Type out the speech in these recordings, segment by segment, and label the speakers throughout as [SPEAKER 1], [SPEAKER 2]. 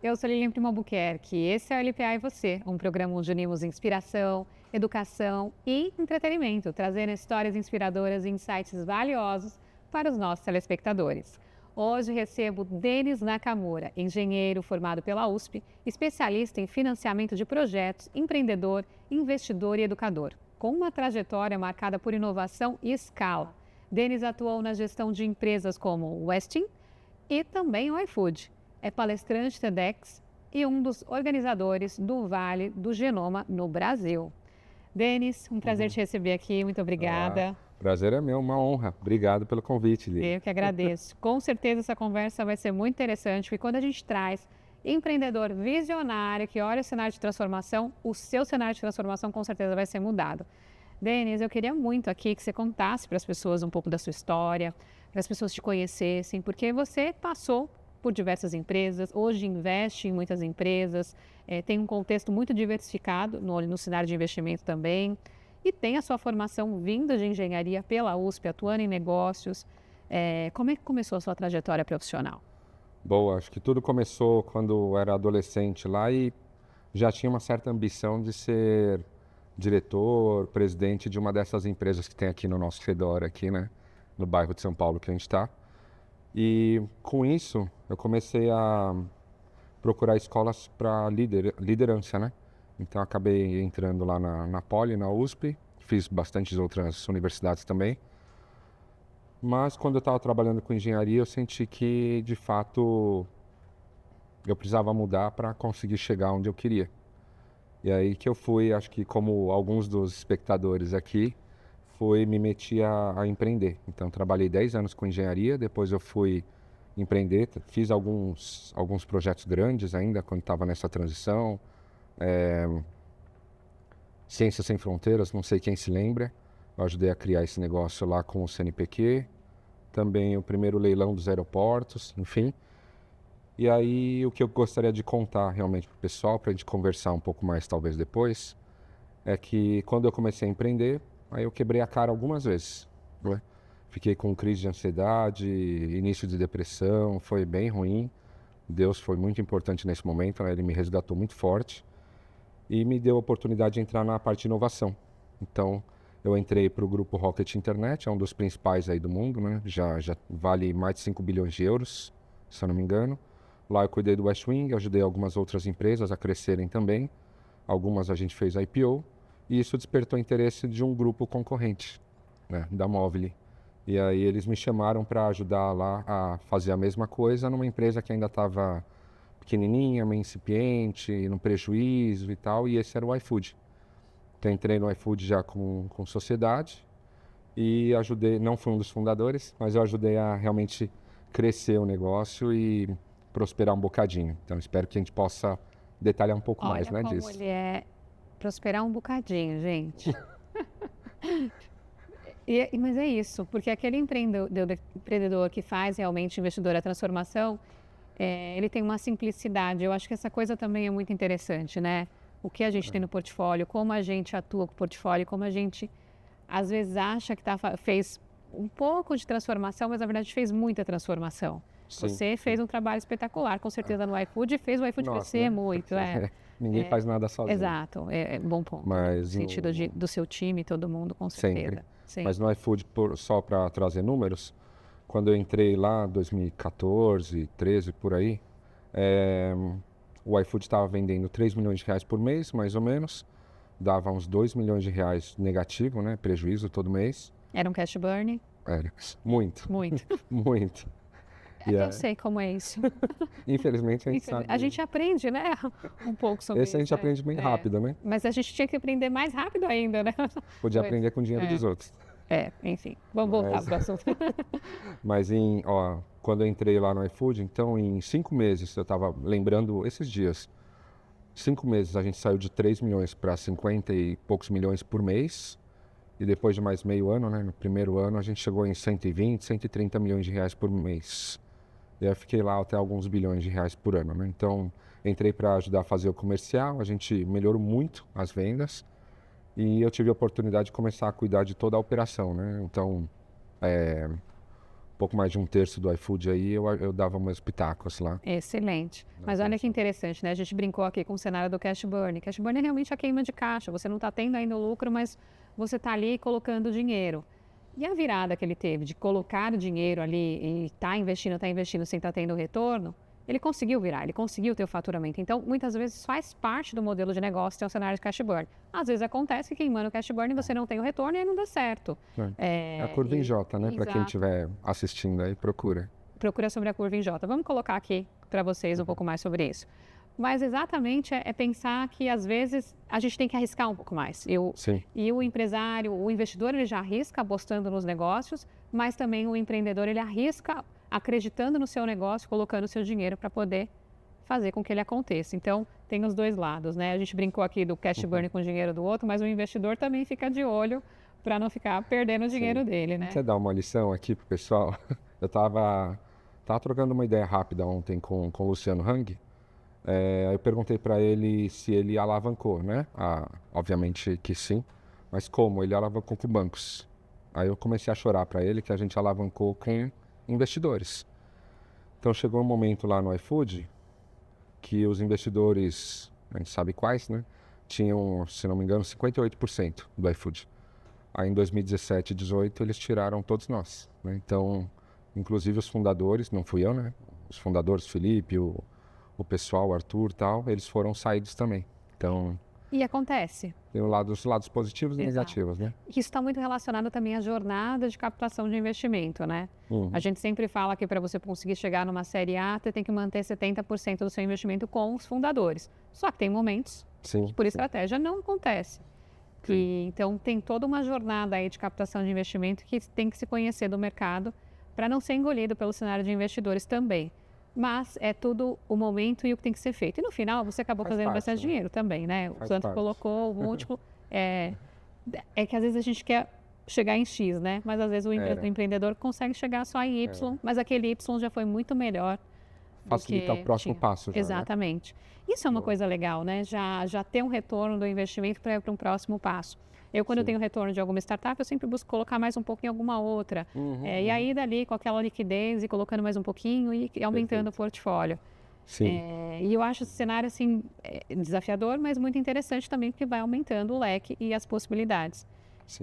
[SPEAKER 1] eu sou Lilian Primo Albuquerque. Esse é o LPA e Você, um programa onde unimos inspiração, educação e entretenimento, trazendo histórias inspiradoras e insights valiosos para os nossos telespectadores. Hoje recebo Denis Nakamura, engenheiro formado pela USP, especialista em financiamento de projetos, empreendedor, investidor e educador, com uma trajetória marcada por inovação e escala. Denis atuou na gestão de empresas como o Westin e também o iFood. É palestrante TEDx e um dos organizadores do Vale do Genoma no Brasil. Denis, um prazer te receber aqui, muito obrigada.
[SPEAKER 2] Prazer é meu, uma honra. Obrigado pelo convite, Lili.
[SPEAKER 1] Eu que agradeço. Com certeza essa conversa vai ser muito interessante, porque quando a gente traz empreendedor visionário que olha o cenário de transformação, o seu cenário de transformação com certeza vai ser mudado. Denis, eu queria muito aqui que você contasse para as pessoas um pouco da sua história, para as pessoas te conhecessem, porque você passou por diversas empresas, hoje investe em muitas empresas, tem um contexto muito diversificado no cenário de investimento também, e tem a sua formação vinda de engenharia pela USP, atuando em negócios. Como é que começou a sua trajetória profissional?
[SPEAKER 2] Boa, acho que tudo começou quando eu era adolescente lá e já tinha uma certa ambição de ser diretor, presidente de uma dessas empresas que tem aqui no nosso redor, aqui, né, no bairro de São Paulo que a gente está. E com isso eu comecei a procurar escolas para liderança, né? Então acabei entrando lá na Poli, na USP, fiz bastantes outras universidades também. Mas quando eu estava trabalhando com engenharia, eu senti que, de fato, eu precisava mudar para conseguir chegar onde eu queria. E aí que eu fui, acho que como alguns dos espectadores aqui, me meti a empreender. Então trabalhei 10 anos com engenharia, depois eu fui empreender, fiz alguns projetos grandes ainda quando estava nessa transição. Ciências Sem Fronteiras, não sei quem se lembra, eu ajudei a criar esse negócio lá com o CNPq, também o primeiro leilão dos aeroportos, enfim. E aí o que eu gostaria de contar realmente para o pessoal, para a gente conversar um pouco mais talvez depois, é que quando eu comecei a empreender, aí eu quebrei a cara algumas vezes, né? Fiquei com crise de ansiedade, início de depressão, foi bem ruim. Deus foi muito importante nesse momento, né? Ele me resgatou muito forte e me deu a oportunidade de entrar na parte de inovação. Então, eu entrei para o grupo Rocket Internet, é um dos principais aí do mundo, né? Já vale mais de 5 bilhões de euros, se eu não me engano. Lá eu cuidei do Westwing, ajudei algumas outras empresas a crescerem também. Algumas a gente fez IPO e isso despertou interesse de um grupo concorrente, né, da Movile. E aí eles me chamaram para ajudar lá a fazer a mesma coisa numa empresa que ainda estava pequenininha, meio incipiente, no prejuízo e tal, e esse era o iFood. Então entrei no iFood já com sociedade e ajudei, não fui um dos fundadores, mas eu ajudei a realmente crescer o negócio e prosperar um bocadinho. Então espero que a gente possa detalhar um pouco mais, né,
[SPEAKER 1] Olha
[SPEAKER 2] disso.
[SPEAKER 1] como ele é prosperar um bocadinho, gente. Mas é isso, porque aquele empreendedor que faz realmente investidor a transformação, ele tem uma simplicidade. Eu acho que essa coisa também é muito interessante, né? O que a gente tem no portfólio, como a gente atua com o portfólio, como a gente às vezes acha que fez um pouco de transformação, mas na verdade fez muita transformação.
[SPEAKER 2] Sim.
[SPEAKER 1] Você fez um trabalho espetacular, com certeza, no iFood, e fez o iFood
[SPEAKER 2] Nossa,
[SPEAKER 1] crescer
[SPEAKER 2] né?
[SPEAKER 1] muito.
[SPEAKER 2] Ninguém faz nada sozinho.
[SPEAKER 1] Exato, é bom ponto.
[SPEAKER 2] Mas
[SPEAKER 1] No sentido do seu time, todo mundo, com
[SPEAKER 2] sempre.
[SPEAKER 1] certeza. Sim.
[SPEAKER 2] Mas no iFood, só para trazer números, quando eu entrei lá, 2014, 13, por aí, o iFood estava vendendo 3 milhões de reais por mês, mais ou menos. Dava uns 2 milhões de reais negativo, né? Prejuízo todo mês.
[SPEAKER 1] Era um cash burn?
[SPEAKER 2] Era muito,
[SPEAKER 1] Muito.
[SPEAKER 2] muito.
[SPEAKER 1] Eu sei como é isso.
[SPEAKER 2] Infelizmente a gente sabe.
[SPEAKER 1] A gente aprende, né? Um pouco sobre isso.
[SPEAKER 2] Esse a gente aprende bem rápido, né?
[SPEAKER 1] Mas a gente tinha que aprender mais rápido ainda, né?
[SPEAKER 2] Podia aprender com o dinheiro dos outros.
[SPEAKER 1] Enfim. Vamos voltar para o assunto.
[SPEAKER 2] Mas quando eu entrei lá no iFood, então em 5 meses, eu estava lembrando esses dias, 5 meses a gente saiu de 3 milhões para 50 e poucos milhões por mês. E depois de mais meio ano, né, no primeiro ano, a gente chegou em 120, 130 milhões de reais por mês. E aí eu fiquei lá até alguns bilhões de reais por ano, né? Então, entrei para ajudar a fazer o comercial, a gente melhorou muito as vendas e eu tive a oportunidade de começar a cuidar de toda a operação, né? Então, pouco mais de um terço do iFood aí, eu dava meus pitacos lá.
[SPEAKER 1] Excelente. Mas olha que interessante, né? A gente brincou aqui com o cenário do cash burn. Cash burn é realmente a queima de caixa. Você não está tendo ainda o lucro, mas você está ali colocando dinheiro. E a virada que ele teve de colocar o dinheiro ali e tá investindo sem estar tendo retorno, ele conseguiu virar, ele conseguiu ter o faturamento. Então, muitas vezes faz parte do modelo de negócio ter um cenário de cash burn. Às vezes acontece que queimando o cash burn você não tem o retorno e aí não dá certo.
[SPEAKER 2] É a curva em J, né? Para quem estiver assistindo aí, procura.
[SPEAKER 1] Procura sobre a curva em J. Vamos colocar aqui para vocês um pouco mais sobre isso. Mas exatamente é pensar que às vezes a gente tem que arriscar um pouco mais. E o empresário, o investidor, ele já arrisca apostando nos negócios, mas também o empreendedor, ele arrisca acreditando no seu negócio, colocando o seu dinheiro para poder fazer com que ele aconteça. Então, tem os dois lados, né? A gente brincou aqui do cash burn com o dinheiro do outro, mas o investidor também fica de olho para não ficar perdendo o dinheiro dele, né?
[SPEAKER 2] Quer dar uma lição aqui pro pessoal? Eu tava trocando uma ideia rápida ontem com o Luciano Hang. Eu perguntei para ele se ele alavancou, né? Obviamente que sim, mas como? Ele alavancou com bancos. Aí eu comecei a chorar para ele que a gente alavancou com investidores. Então chegou um momento lá no iFood que os investidores, a gente sabe quais, né? Tinham, se não me engano, 58% do iFood. Aí em 2017 e 2018 eles tiraram todos nós, né? Então, inclusive os fundadores, não fui eu, né? Os fundadores, Felipe, o pessoal, o Arthur e tal, eles foram saídos também. Então...
[SPEAKER 1] E acontece.
[SPEAKER 2] Tem os lados positivos e negativos, né?
[SPEAKER 1] Isso está muito relacionado também à jornada de captação de investimento, né? A gente sempre fala que para você conseguir chegar numa série A, você tem que manter 70% do seu investimento com os fundadores. Só que tem momentos que por estratégia não acontece. Então tem toda uma jornada aí de captação de investimento que tem que se conhecer do mercado para não ser engolido pelo cenário de investidores também. Mas é tudo o momento e o que tem que ser feito. E no final, você acabou fazendo bastante dinheiro também, né? O Santos colocou o múltiplo. É que às vezes a gente quer chegar em X, né? Mas às vezes o empreendedor consegue chegar só em Y, mas aquele Y já foi muito melhor.
[SPEAKER 2] Facilitar o próximo passo. Já,
[SPEAKER 1] exatamente. Né? Isso é uma coisa legal, né? Já ter um retorno do investimento para ir para um próximo passo. Quando eu tenho retorno de alguma startup, eu sempre busco colocar mais um pouco em alguma outra. E aí, dali, com aquela liquidez e colocando mais um pouquinho e aumentando o portfólio. E eu acho esse cenário, assim, desafiador, mas muito interessante também, porque vai aumentando o leque e as possibilidades.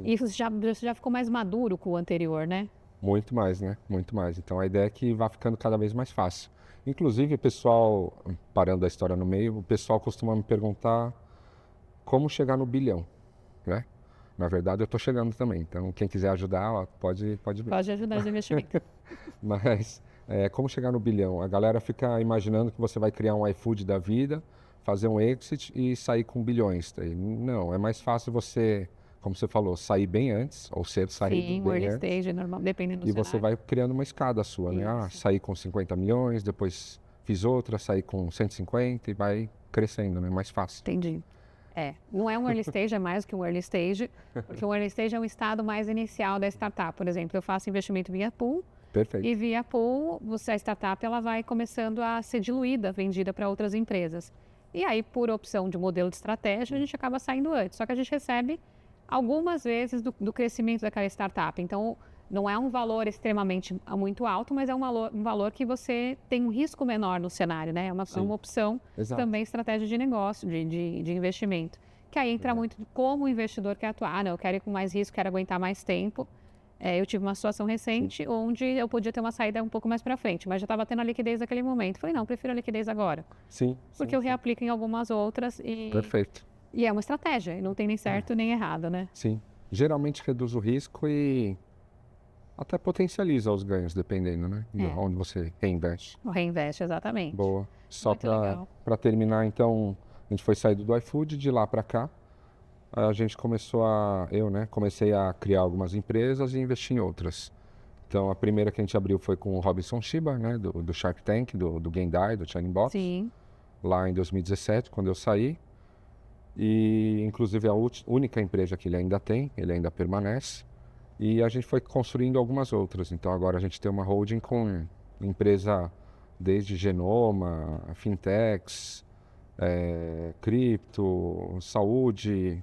[SPEAKER 1] E isso já ficou mais maduro com o anterior, né?
[SPEAKER 2] Muito mais, né? Muito mais. Então, a ideia é que vá ficando cada vez mais fácil. Inclusive, o pessoal, parando a história no meio, o pessoal costuma me perguntar como chegar no bilhão, né? Na verdade, eu estou chegando também. Então, quem quiser ajudar, ó, pode
[SPEAKER 1] ajudar os investimentos.
[SPEAKER 2] Mas, como chegar no bilhão? A galera fica imaginando que você vai criar um iFood da vida, fazer um exit e sair com bilhões. Não, é mais fácil você, como você falou, sair bem antes, ou ser saído bem antes.
[SPEAKER 1] Early stage, normal, dependendo do
[SPEAKER 2] cenário.
[SPEAKER 1] E
[SPEAKER 2] você vai criando uma escada sua, né? Sair com 50 milhões, depois fiz outra, sair com 150 e vai crescendo, né? Mais fácil.
[SPEAKER 1] Entendi. Não é um early stage, é mais que um early stage, porque o early stage é um estado mais inicial da startup. Por exemplo, eu faço investimento via pool.
[SPEAKER 2] Perfeito.
[SPEAKER 1] E via pool, a startup ela vai começando a ser diluída, vendida para outras empresas. E aí, por opção de modelo de estratégia, a gente acaba saindo antes. Só que a gente recebe algumas vezes do crescimento daquela startup. Então, não é um valor extremamente muito alto, mas é um valor que você tem um risco menor no cenário, né? É uma opção também estratégia de negócio, de investimento. Que aí entra muito como o investidor quer atuar. Não, eu quero ir com mais risco, quero aguentar mais tempo. Eu tive uma situação recente onde eu podia ter uma saída um pouco mais para frente, mas já estava tendo a liquidez naquele momento. Falei, não, prefiro a liquidez agora. Porque eu reaplico em algumas outras e...
[SPEAKER 2] Perfeito.
[SPEAKER 1] E é uma estratégia, e não tem nem certo nem errado, né?
[SPEAKER 2] Sim. Geralmente reduz o risco e até potencializa os ganhos, dependendo, né? De onde você reinveste.
[SPEAKER 1] Reinveste, exatamente.
[SPEAKER 2] Boa. Só para terminar, então, a gente foi saído do iFood, de lá para cá. A gente comecei a criar algumas empresas e investir em outras. Então, a primeira que a gente abriu foi com o Robinson Shiba, né? Do Shark Tank, do Gendai, do Shining Box. Lá em 2017, quando eu saí. E, inclusive, a única empresa que ele ainda tem, ele ainda permanece. E a gente foi construindo algumas outras. Então, agora a gente tem uma holding com empresa desde genoma, fintechs, cripto, saúde,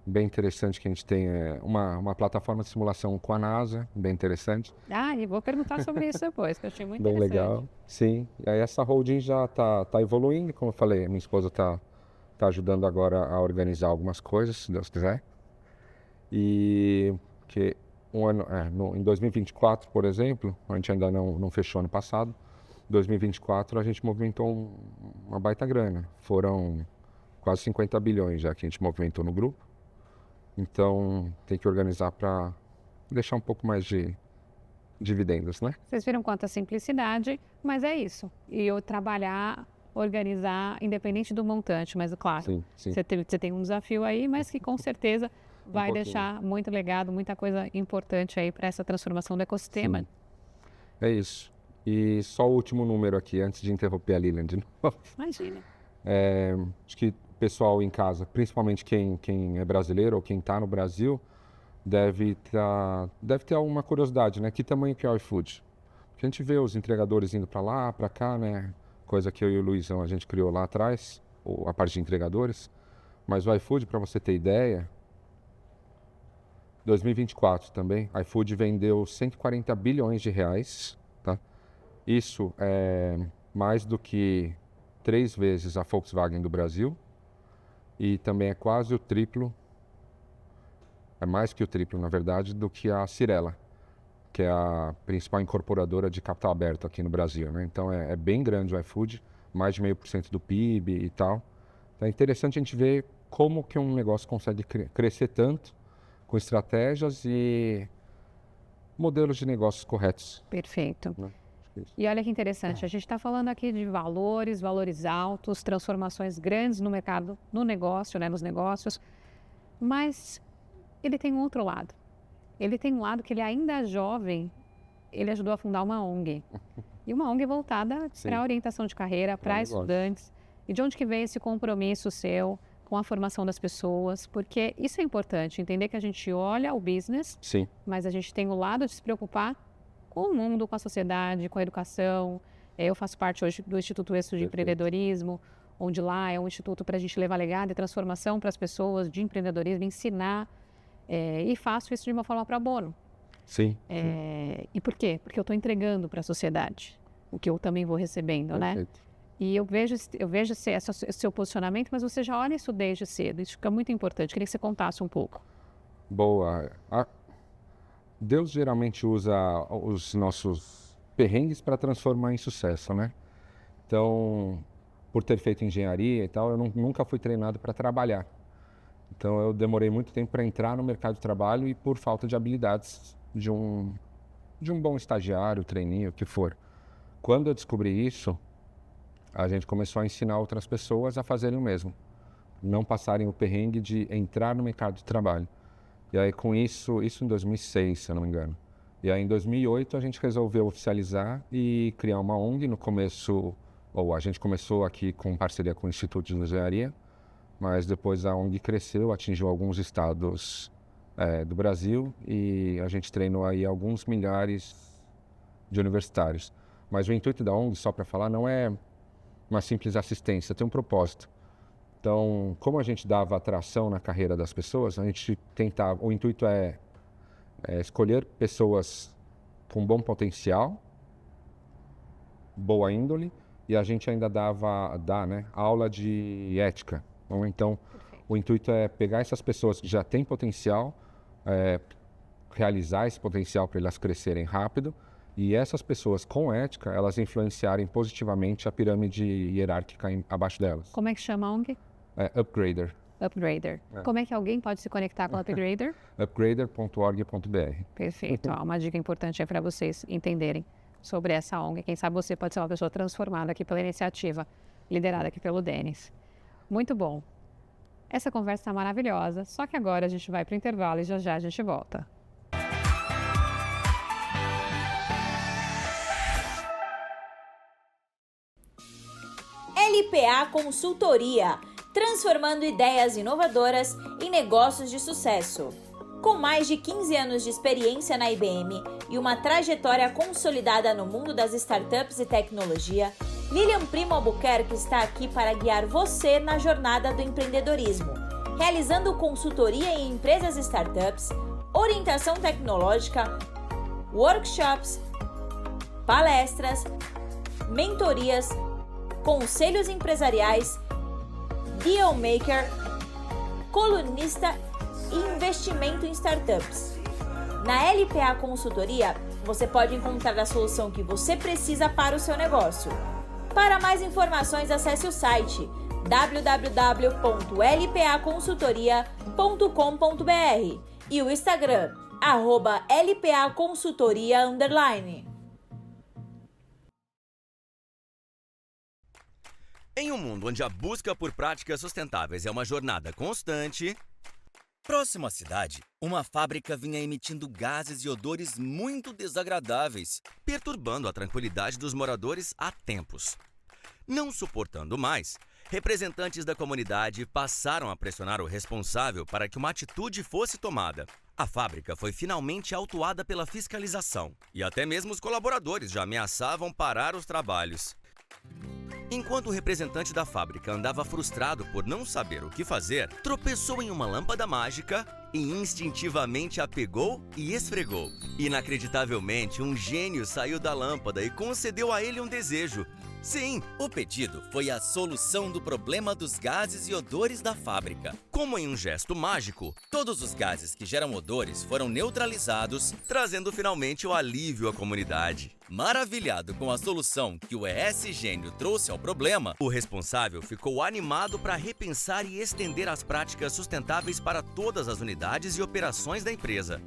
[SPEAKER 2] bem interessante que a gente tem é uma plataforma de simulação com a NASA, bem interessante.
[SPEAKER 1] E vou perguntar sobre isso depois, que eu achei muito
[SPEAKER 2] Bem
[SPEAKER 1] interessante.
[SPEAKER 2] legal, sim. E aí essa holding já tá evoluindo, como eu falei, minha esposa tá ajudando agora a organizar algumas coisas, se Deus quiser. E que em 2024, por exemplo, a gente ainda não fechou ano passado, 2024 a gente movimentou uma baita grana. Foram quase 50 bilhões já que a gente movimentou no grupo. Então tem que organizar para deixar um pouco mais de dividendos, né?
[SPEAKER 1] Vocês viram quanta simplicidade, mas é isso. E eu trabalhar, organizar, independente do montante, mas claro,
[SPEAKER 2] Sim, sim.
[SPEAKER 1] você tem um desafio aí, mas que com certeza vai
[SPEAKER 2] pouquinho.
[SPEAKER 1] deixar muito legado, muita coisa importante aí para essa transformação do ecossistema.
[SPEAKER 2] Sim. É isso. E só o último número aqui, antes de interromper a Lilian de novo.
[SPEAKER 1] Imagina.
[SPEAKER 2] Acho que o pessoal em casa, principalmente quem é brasileiro ou quem está no Brasil, deve ter alguma curiosidade, né? Que tamanho que é o iFood? Porque a gente vê os entregadores indo para lá, para cá, né? Coisa que eu e o Luizão a gente criou lá atrás, a parte de entregadores. Mas o iFood, para você ter ideia, 2024 também, iFood vendeu 140 bilhões de reais, tá? Isso é mais do que 3 vezes a Volkswagen do Brasil e também é quase o triplo, é mais que o triplo, na verdade, do que a Cyrela, que é a principal incorporadora de capital aberto aqui no Brasil, né? Então é bem grande o iFood, mais de 0,5% do PIB e tal. Então é interessante a gente ver como que um negócio consegue crescer tanto com estratégias e modelos de negócios corretos.
[SPEAKER 1] Perfeito.
[SPEAKER 2] Né?
[SPEAKER 1] E olha que interessante, a gente está falando aqui de valores altos, transformações grandes no mercado, no negócio, né, nos negócios, mas ele tem um outro lado. Ele tem um lado que ele ainda é jovem, ele ajudou a fundar uma ONG. E uma ONG voltada para a orientação de carreira, para estudantes. E de onde que vem esse compromisso seu com a formação das pessoas? Porque isso é importante, entender que a gente olha o business,
[SPEAKER 2] Sim.
[SPEAKER 1] mas a gente tem o lado de se preocupar com o mundo, com a sociedade, com a educação. Eu faço parte hoje do Instituto Exo de Empreendedorismo, onde lá é um instituto para a gente levar legado e transformação para as pessoas de empreendedorismo, ensinar. E faço isso de uma forma pro bono.
[SPEAKER 2] Sim.
[SPEAKER 1] E por quê? Porque eu estou entregando para a sociedade o que eu também vou recebendo, né? E eu vejo esse seu posicionamento, mas você já olha isso desde cedo. Isso fica muito importante. Queria que você contasse um pouco.
[SPEAKER 2] Boa. Deus geralmente usa os nossos perrengues para transformar em sucesso, né? Então, por ter feito engenharia e tal, eu nunca fui treinado para trabalhar. Então, eu demorei muito tempo para entrar no mercado de trabalho e por falta de habilidades de um bom estagiário, trainee, o que for. Quando eu descobri isso, a gente começou a ensinar outras pessoas a fazerem o mesmo. Não passarem o perrengue de entrar no mercado de trabalho. E aí com isso em 2006, se eu não me engano. E aí em 2008 a gente resolveu oficializar e criar uma ONG. No começo, a gente começou aqui com parceria com o Instituto de Engenharia, mas depois a ONG cresceu, atingiu alguns estados do Brasil e a gente treinou aí alguns milhares de universitários. Mas o intuito da ONG, só para falar, não é uma simples assistência, tem um propósito. Então, como a gente dava atração na carreira das pessoas, a gente tentava, o intuito é escolher pessoas com bom potencial, boa índole, e a gente ainda dá, né, aula de ética. Então, o intuito é pegar essas pessoas que já têm potencial, realizar esse potencial para elas crescerem rápido, e essas pessoas com ética, elas influenciarem positivamente a pirâmide hierárquica abaixo delas.
[SPEAKER 1] Como é que chama a ONG?
[SPEAKER 2] Upgrader.
[SPEAKER 1] Upgrader. Como é que alguém pode se conectar com o Upgrader?
[SPEAKER 2] Upgrader.org.br.
[SPEAKER 1] Perfeito. Uma dica importante é para vocês entenderem sobre essa ONG. Quem sabe você pode ser uma pessoa transformada aqui pela iniciativa, liderada aqui pelo Denis. Muito bom. Essa conversa está maravilhosa, só que agora a gente vai para o intervalo e já já a gente volta.
[SPEAKER 3] LPA Consultoria, transformando ideias inovadoras em negócios de sucesso. Com mais de 15 anos de experiência na IBM e uma trajetória consolidada no mundo das startups e tecnologia, Lilian Primo Albuquerque está aqui para guiar você na jornada do empreendedorismo, realizando consultoria em empresas e startups, orientação tecnológica, workshops, palestras, mentorias, conselhos empresariais, deal maker, colunista e investimento em startups. Na LPA Consultoria, você pode encontrar a solução que você precisa para o seu negócio. Para mais informações, acesse o site www.lpaconsultoria.com.br e o Instagram, @lpaconsultoria_.
[SPEAKER 4] Em um mundo onde a busca por práticas sustentáveis é uma jornada constante, próximo à cidade, uma fábrica vinha emitindo gases e odores muito desagradáveis, perturbando a tranquilidade dos moradores há tempos. Não suportando mais, representantes da comunidade passaram a pressionar o responsável para que uma atitude fosse tomada. A fábrica foi finalmente autuada pela fiscalização e até mesmo os colaboradores já ameaçavam parar os trabalhos. Enquanto o representante da fábrica andava frustrado por não saber o que fazer, tropeçou em uma lâmpada mágica e instintivamente a pegou e esfregou. Inacreditavelmente, um gênio saiu da lâmpada e concedeu a ele um desejo. Sim, o pedido foi a solução do problema dos gases e odores da fábrica. Como em um gesto mágico, todos os gases que geram odores foram neutralizados, trazendo finalmente o alívio à comunidade. Maravilhado com a solução que o ES Gênio trouxe ao problema, o responsável ficou animado para repensar e estender as práticas sustentáveis para todas as unidades e operações da empresa.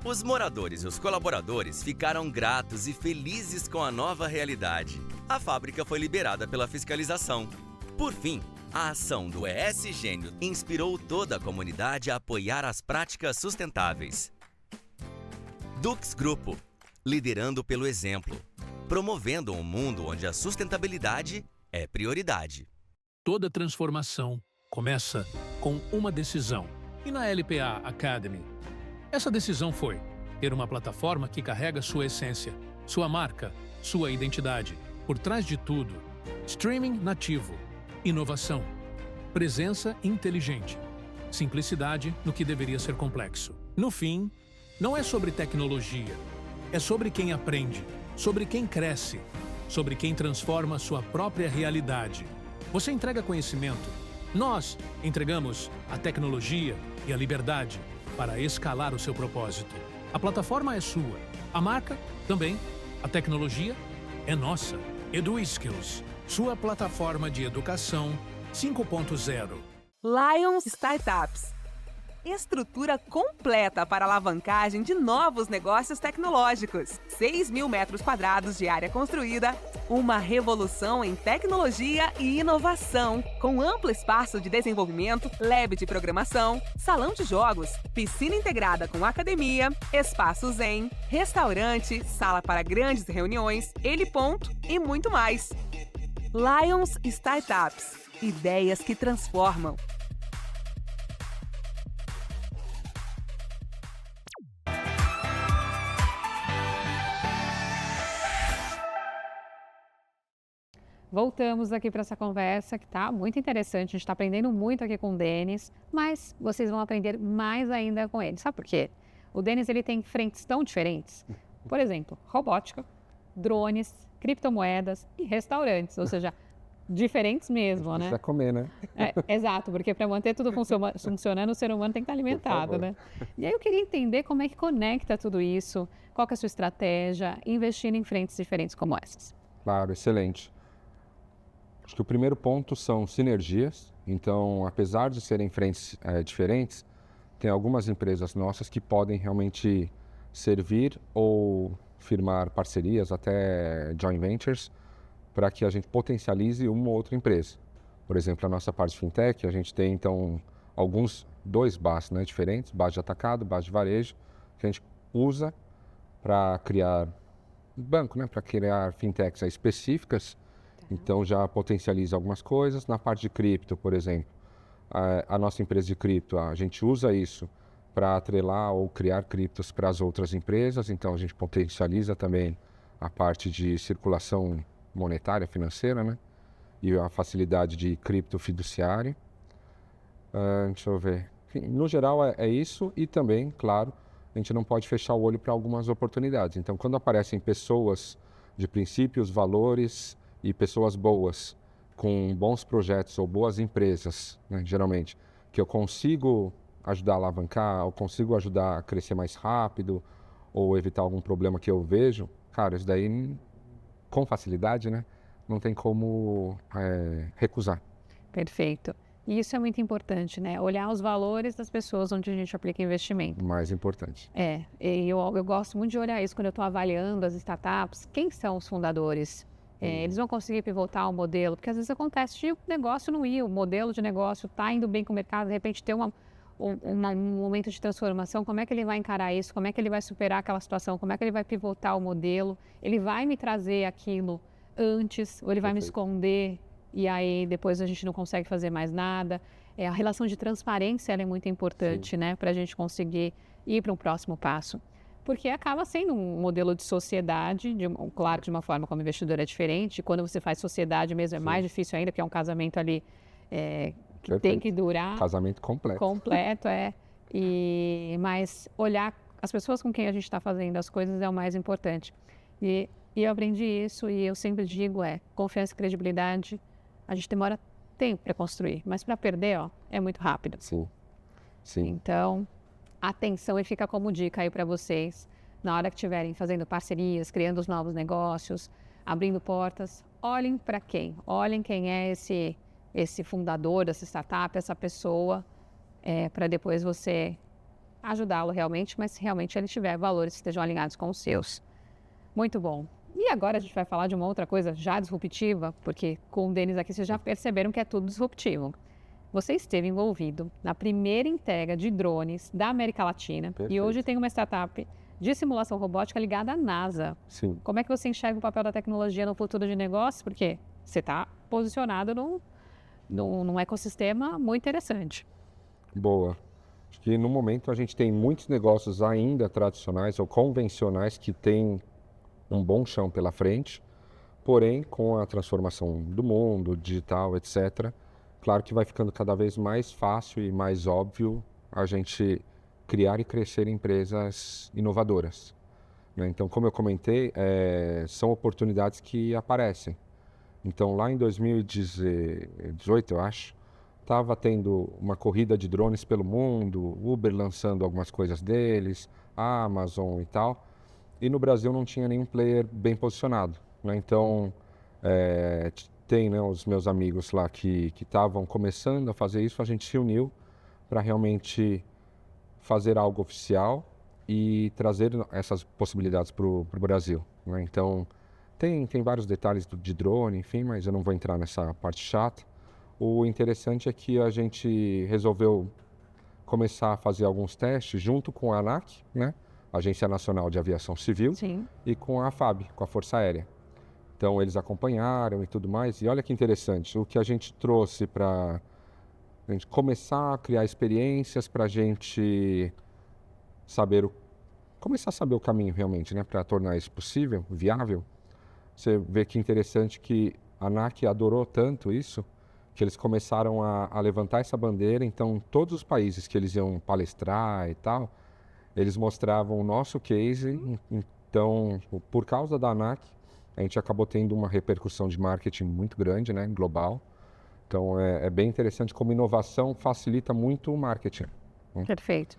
[SPEAKER 4] Os moradores e os colaboradores ficaram gratos e felizes com a nova realidade. A fábrica foi liberada pela fiscalização. Por fim, a ação do ES Gênio inspirou toda a comunidade a apoiar as práticas sustentáveis. Dux Grupo, liderando pelo exemplo, promovendo um mundo onde a sustentabilidade é prioridade.
[SPEAKER 5] Toda transformação começa com uma decisão. E na LPA Academy, essa decisão foi ter uma plataforma que carrega sua essência, sua marca, sua identidade. Por trás de tudo, streaming nativo, inovação, presença inteligente, simplicidade no que deveria ser complexo. No fim, não é sobre tecnologia, é sobre quem aprende, sobre quem cresce, sobre quem transforma sua própria realidade. Você entrega conhecimento, nós entregamos a tecnologia e a liberdade para escalar o seu propósito. A plataforma é sua, a marca também, a tecnologia é nossa. EduSkills, sua plataforma de educação 5.0.
[SPEAKER 6] Lions Startups. Estrutura completa para alavancagem de novos negócios tecnológicos. 6.000 metros quadrados de área construída. Uma revolução em tecnologia e inovação. Com amplo espaço de desenvolvimento, lab de programação, salão de jogos, piscina integrada com academia, espaço zen, restaurante, sala para grandes reuniões, heliponto e muito mais. Lions Startups. Ideias que transformam.
[SPEAKER 1] Voltamos aqui para essa conversa que está muito interessante. A gente está aprendendo muito aqui com o Denis, mas vocês vão aprender mais ainda com ele. Sabe por quê? O Denis ele tem frentes tão diferentes. Por exemplo, robótica, drones, criptomoedas e restaurantes. Ou seja, diferentes mesmo, né?
[SPEAKER 2] Precisa comer, né?
[SPEAKER 1] Exato, porque para manter tudo funcionando, o ser humano tem que estar alimentado, né? E aí eu queria entender como é que conecta tudo isso, qual que é a sua estratégia, investindo em frentes diferentes como essas.
[SPEAKER 2] Claro, excelente. Acho que o primeiro ponto são sinergias. Então, apesar de serem frentes diferentes, tem algumas empresas nossas que podem realmente servir ou firmar parcerias, até joint ventures, para que a gente potencialize uma ou outra empresa. Por exemplo, a nossa parte de fintech, a gente tem então dois BAS, né, diferentes, BAS de atacado, BAS de varejo, que a gente usa para criar banco, né, para criar fintechs específicas. Então já potencializa algumas coisas. Na parte de cripto, por exemplo, a nossa empresa de cripto, a gente usa isso para atrelar ou criar criptos para as outras empresas. Então a gente potencializa também a parte de circulação monetária, financeira, né? E a facilidade de cripto fiduciária. Deixa eu ver. Enfim, no geral é isso e também, claro, a gente não pode fechar o olho para algumas oportunidades. Então, quando aparecem pessoas de princípios, valores e pessoas boas, com bons projetos ou boas empresas, né, geralmente, que eu consigo ajudar a alavancar, ou consigo ajudar a crescer mais rápido, ou evitar algum problema que eu vejo, cara, isso daí, com facilidade, né, não tem como recusar.
[SPEAKER 1] Perfeito. E isso é muito importante, né? Olhar os valores das pessoas onde a gente aplica investimento.
[SPEAKER 2] Mais importante.
[SPEAKER 1] E eu gosto muito de olhar isso quando eu estou avaliando as startups. Quem são os fundadores? Eles vão conseguir pivotar o modelo? Porque às vezes acontece de o negócio não ir, o modelo de negócio está indo bem com o mercado, de repente tem um momento de transformação. Como é que ele vai encarar isso? Como é que ele vai superar aquela situação? Como é que ele vai pivotar o modelo? Ele vai me trazer aquilo antes ou ele vai me esconder? E aí depois a gente não consegue fazer mais nada. A relação de transparência ela é muito importante, né, para a gente conseguir ir para um próximo passo. Porque acaba sendo um modelo de sociedade, claro que de uma forma como investidor é diferente. Quando você faz sociedade mesmo é mais difícil ainda, porque é um casamento ali que tem que durar.
[SPEAKER 2] Casamento completo.
[SPEAKER 1] Completo, mas olhar as pessoas com quem a gente está fazendo as coisas é o mais importante. E eu aprendi isso e eu sempre digo confiança e credibilidade. A gente demora tempo para construir, mas para perder, é muito rápido.
[SPEAKER 2] Sim.
[SPEAKER 1] Então, atenção e fica como dica aí para vocês, na hora que estiverem fazendo parcerias, criando os novos negócios, abrindo portas, olhem para quem? Olhem quem é esse fundador dessa startup, essa pessoa, para depois você ajudá-lo realmente, mas se realmente ele tiver valores que estejam alinhados com os seus. Muito bom. E agora a gente vai falar de uma outra coisa já disruptiva, porque com o Denis aqui vocês já perceberam que é tudo disruptivo. Você esteve envolvido na primeira entrega de drones da América Latina.
[SPEAKER 2] Perfeito.
[SPEAKER 1] E hoje tem uma startup de simulação robótica ligada à NASA.
[SPEAKER 2] Sim.
[SPEAKER 1] Como é que você enxerga o papel da tecnologia no futuro de negócio? Porque você está posicionado num ecossistema muito interessante.
[SPEAKER 2] Boa. Acho que no momento a gente tem muitos negócios ainda tradicionais ou convencionais que têm um bom chão pela frente, porém com a transformação do mundo, digital, etc., claro que vai ficando cada vez mais fácil e mais óbvio a gente criar e crescer empresas inovadoras, né? Então, como eu comentei, são oportunidades que aparecem. Então, lá em 2018, eu acho, estava tendo uma corrida de drones pelo mundo, Uber lançando algumas coisas deles, a Amazon e tal, e no Brasil não tinha nenhum player bem posicionado, né? Então, tem, né, os meus amigos lá que estavam começando a fazer isso, a gente se uniu para realmente fazer algo oficial e trazer essas possibilidades para o Brasil, né? Então, tem vários detalhes de drone, enfim, mas eu não vou entrar nessa parte chata. O interessante é que a gente resolveu começar a fazer alguns testes junto com a ANAC, né, Agência Nacional de Aviação Civil,
[SPEAKER 1] Sim.
[SPEAKER 2] e com a FAB, com a Força Aérea. Então, eles acompanharam e tudo mais. E olha que interessante, o que a gente trouxe para a gente começar a criar experiências, para a gente começar a saber o caminho realmente, né, para tornar isso possível, viável. Você vê que interessante que a ANAC adorou tanto isso, que eles começaram a levantar essa bandeira. Então, todos os países que eles iam palestrar e tal, eles mostravam o nosso case. Então, por causa da ANAC, a gente acabou tendo uma repercussão de marketing muito grande, né, global. Então, é bem interessante como inovação facilita muito o marketing.
[SPEAKER 1] Perfeito.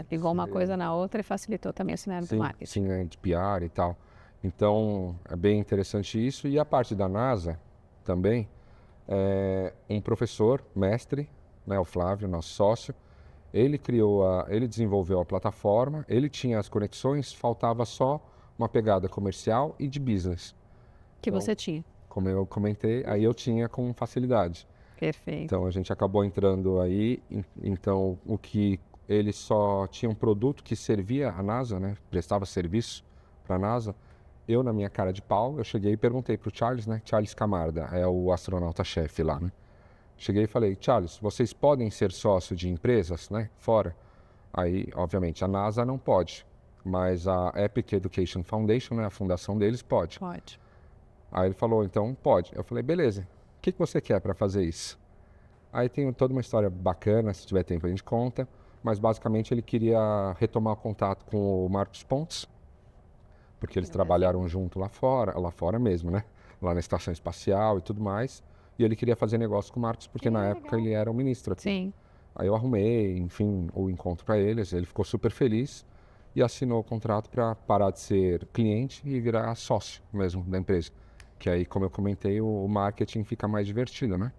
[SPEAKER 1] Ligou uma coisa na outra e facilitou também o cenário do marketing.
[SPEAKER 2] Sim, de PR e tal. Então, é bem interessante isso. E a parte da NASA também, um professor, mestre, né, o Flávio, nosso sócio, ele desenvolveu a plataforma, ele tinha as conexões, faltava só uma pegada comercial e de business.
[SPEAKER 1] Que você tinha.
[SPEAKER 2] Como eu comentei, aí eu tinha com facilidade.
[SPEAKER 1] Perfeito.
[SPEAKER 2] Então, a gente acabou entrando aí. Então, ele só tinha um produto que servia a NASA, né, prestava serviço para a NASA. Eu, na minha cara de pau, eu cheguei e perguntei para o Charles, né, Charles Camarda, é o astronauta-chefe lá, né. Cheguei e falei, Charles, vocês podem ser sócio de empresas, né, fora? Aí, obviamente, a NASA não pode, mas a Epic Education Foundation, né, a fundação deles, pode.
[SPEAKER 1] Pode.
[SPEAKER 2] Aí ele falou, então pode. Eu falei, beleza, o que você quer para fazer isso? Aí tem toda uma história bacana, se tiver tempo a gente conta, mas basicamente ele queria retomar o contato com o Marcos Pontes, porque eles trabalharam junto lá fora mesmo, né? Lá na estação espacial e tudo mais. E ele queria fazer negócio com o Marcos, porque na época ele era o ministro aqui.
[SPEAKER 1] Sim.
[SPEAKER 2] Aí eu arrumei, enfim, o encontro para eles, ele ficou super feliz e assinou o contrato para parar de ser cliente e virar sócio mesmo da empresa. Que aí, como eu comentei, o marketing fica mais divertido, né?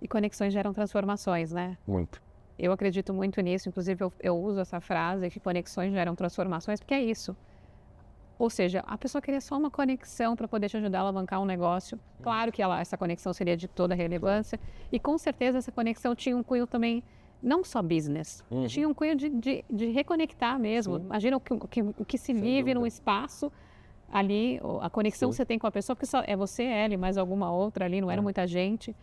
[SPEAKER 1] E conexões geram transformações, né?
[SPEAKER 2] Muito.
[SPEAKER 1] Eu acredito muito nisso, inclusive eu uso essa frase que conexões geram transformações, porque é isso. Ou seja, a pessoa queria só uma conexão para poder te ajudar a alavancar um negócio. Claro que essa conexão seria de toda relevância e com certeza essa conexão tinha um cunho também, não só business, tinha um cunho de reconectar mesmo.
[SPEAKER 2] Sim.
[SPEAKER 1] Imagina o que se
[SPEAKER 2] Sem
[SPEAKER 1] vive
[SPEAKER 2] dúvida.
[SPEAKER 1] num espaço ali, a conexão que
[SPEAKER 2] Sim.
[SPEAKER 1] você tem com a pessoa, porque só é você, ela e mais alguma outra ali, não era muita gente.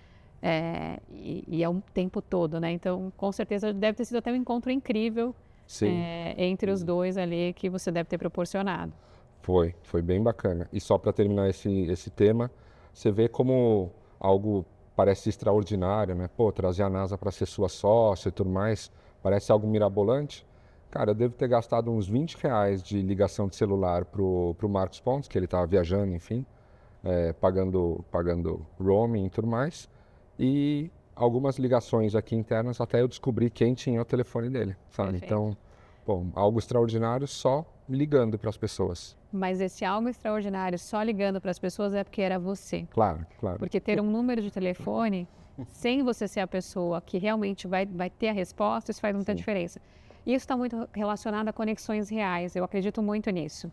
[SPEAKER 1] E é um tempo todo, né? Então, com certeza deve ter sido até um encontro incrível
[SPEAKER 2] Sim.
[SPEAKER 1] entre os dois ali que você deve ter proporcionado.
[SPEAKER 2] Foi bem bacana. E só para terminar esse tema, você vê como algo parece extraordinário, né? Pô, trazer a NASA para ser sua sócia e tudo mais, parece algo mirabolante. Cara, eu devo ter gastado uns R$ 20 de ligação de celular pro Marcos Pontes, que ele estava viajando, enfim, pagando roaming e tudo mais. E algumas ligações aqui internas até eu descobri quem tinha o telefone dele, sabe?
[SPEAKER 1] Perfeito.
[SPEAKER 2] Então, bom, algo extraordinário só ligando para as pessoas.
[SPEAKER 1] Mas esse algo extraordinário só ligando para as pessoas é porque era você.
[SPEAKER 2] Claro, claro.
[SPEAKER 1] Porque ter um número de telefone, sem você ser a pessoa que realmente vai ter a resposta, isso faz muita diferença. E isso está muito relacionado a conexões reais, eu acredito muito nisso.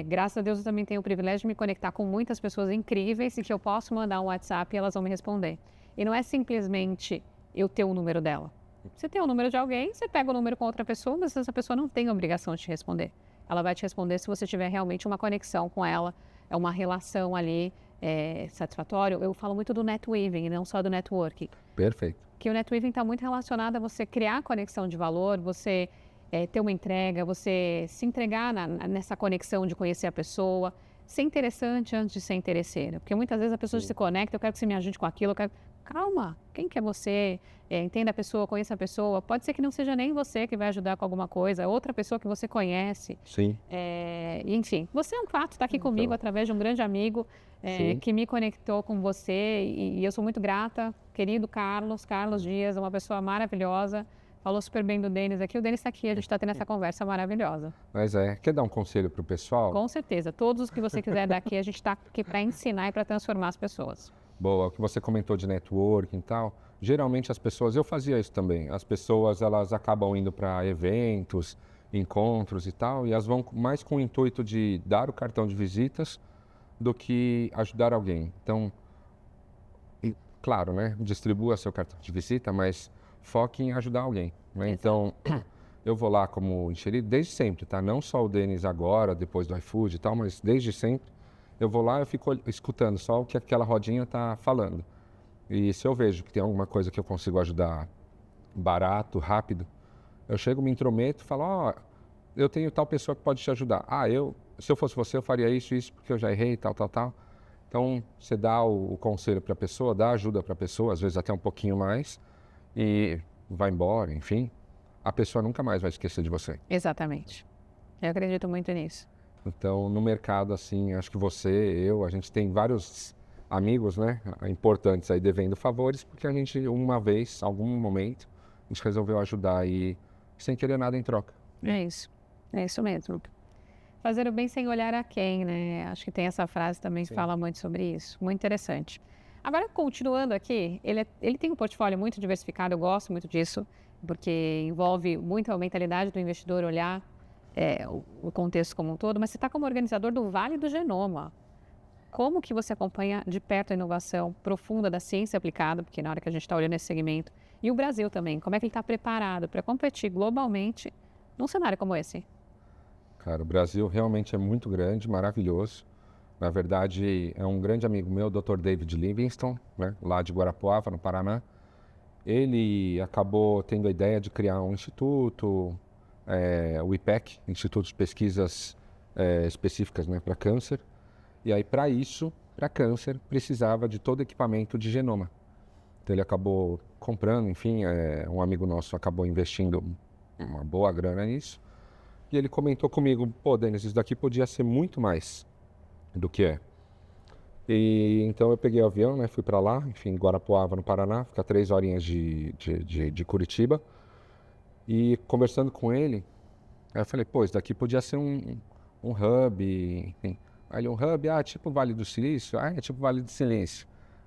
[SPEAKER 1] Graças a Deus eu também tenho o privilégio de me conectar com muitas pessoas incríveis e que eu posso mandar um WhatsApp e elas vão me responder. E não é simplesmente eu ter o número dela. Você tem o número de alguém, você pega o número com outra pessoa, mas essa pessoa não tem a obrigação de te responder. Ela vai te responder se você tiver realmente uma conexão com ela, é uma relação ali satisfatória. Eu falo muito do netweaving e não só do networking.
[SPEAKER 2] Perfeito.
[SPEAKER 1] Que o netweaving está muito relacionado a você criar conexão de valor, você ter uma entrega, você se entregar nessa conexão de conhecer a pessoa, ser interessante antes de ser interesseira. Porque muitas vezes a pessoa se conecta, eu quero que você me ajude com aquilo, eu quero... Calma, quem que é você? Entenda a pessoa, conheça a pessoa. Pode ser que não seja nem você que vai ajudar com alguma coisa, é outra pessoa que você conhece.
[SPEAKER 2] Sim.
[SPEAKER 1] Enfim, você é um fato, está aqui comigo através de um grande amigo que me conectou com você e eu sou muito grata. Querido Carlos Dias, uma pessoa maravilhosa. Falou super bem do Denis aqui. O Denis está aqui, a gente está tendo essa conversa maravilhosa.
[SPEAKER 2] Mas quer dar um conselho para o pessoal?
[SPEAKER 1] Com certeza, todos os que você quiser dar aqui, a gente está aqui para ensinar e para transformar as pessoas.
[SPEAKER 2] Boa, o que você comentou de networking e tal, geralmente as pessoas, eu fazia isso também, as pessoas elas acabam indo para eventos, encontros e tal, e elas vão mais com o intuito de dar o cartão de visitas do que ajudar alguém. Então, claro, né, distribua seu cartão de visita, mas foque em ajudar alguém, né? Então, eu vou lá como enxerido desde sempre, tá? Não só o Denis agora, depois do iFood e tal, mas desde sempre. Eu vou lá e fico escutando só o que aquela rodinha está falando. E se eu vejo que tem alguma coisa que eu consigo ajudar barato, rápido, eu chego, me intrometo e falo, eu tenho tal pessoa que pode te ajudar. Se eu fosse você, eu faria isso, porque eu já errei, tal. Então, você dá o conselho para a pessoa, dá ajuda para a pessoa, às vezes até um pouquinho mais, e vai embora, enfim. A pessoa nunca mais vai esquecer de você.
[SPEAKER 1] Exatamente. Eu acredito muito nisso.
[SPEAKER 2] Então, no mercado, assim, acho que a gente tem vários amigos, né, importantes aí devendo favores, porque a gente, uma vez, algum momento, a gente resolveu ajudar aí, sem querer nada em troca.
[SPEAKER 1] É isso mesmo. Fazer o bem sem olhar a quem, né? Acho que tem essa frase também que fala muito sobre isso. Muito interessante. Agora, continuando aqui, ele tem um portfólio muito diversificado, eu gosto muito disso, porque envolve muito a mentalidade do investidor olhar o contexto como um todo, mas você está como organizador do Vale do Genoma. Como que você acompanha de perto a inovação profunda da ciência aplicada, porque na hora que a gente está olhando esse segmento, e o Brasil também, como é que ele está preparado para competir globalmente num cenário como esse?
[SPEAKER 2] Cara, o Brasil realmente é muito grande, maravilhoso. Na verdade, é um grande amigo meu, o Dr. David Livingstone, né, lá de Guarapuava, no Paraná. Ele acabou tendo a ideia de criar um instituto, o IPEC, Instituto de Pesquisas Específicas, né, para câncer. E aí, para isso, para câncer, precisava de todo equipamento de genoma. Então, ele acabou comprando, enfim, um amigo nosso acabou investindo uma boa grana nisso. E ele comentou comigo, pô, Denis, isso daqui podia ser muito mais do que é. E então eu peguei o avião, né, fui para lá, enfim, Guarapuava, no Paraná, fica 3 horinhas de Curitiba. E conversando com ele, aí eu falei, pô, isso daqui podia ser um hub, enfim. Aí ele, um hub, tipo Vale do Silício? É tipo Vale do Silício.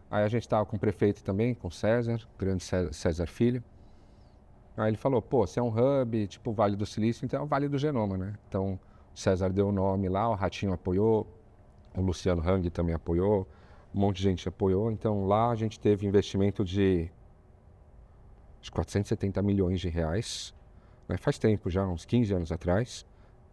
[SPEAKER 2] Aí a gente estava com o prefeito também, com o César, grande César Filho. Aí ele falou, pô, se é um hub, tipo Vale do Silício, então é o Vale do Genoma, né? Então o César deu o nome lá, o Ratinho apoiou, o Luciano Hang também apoiou, um monte de gente apoiou. Então lá a gente teve investimento de 470 milhões de reais, né? Faz tempo já, uns 15 anos atrás,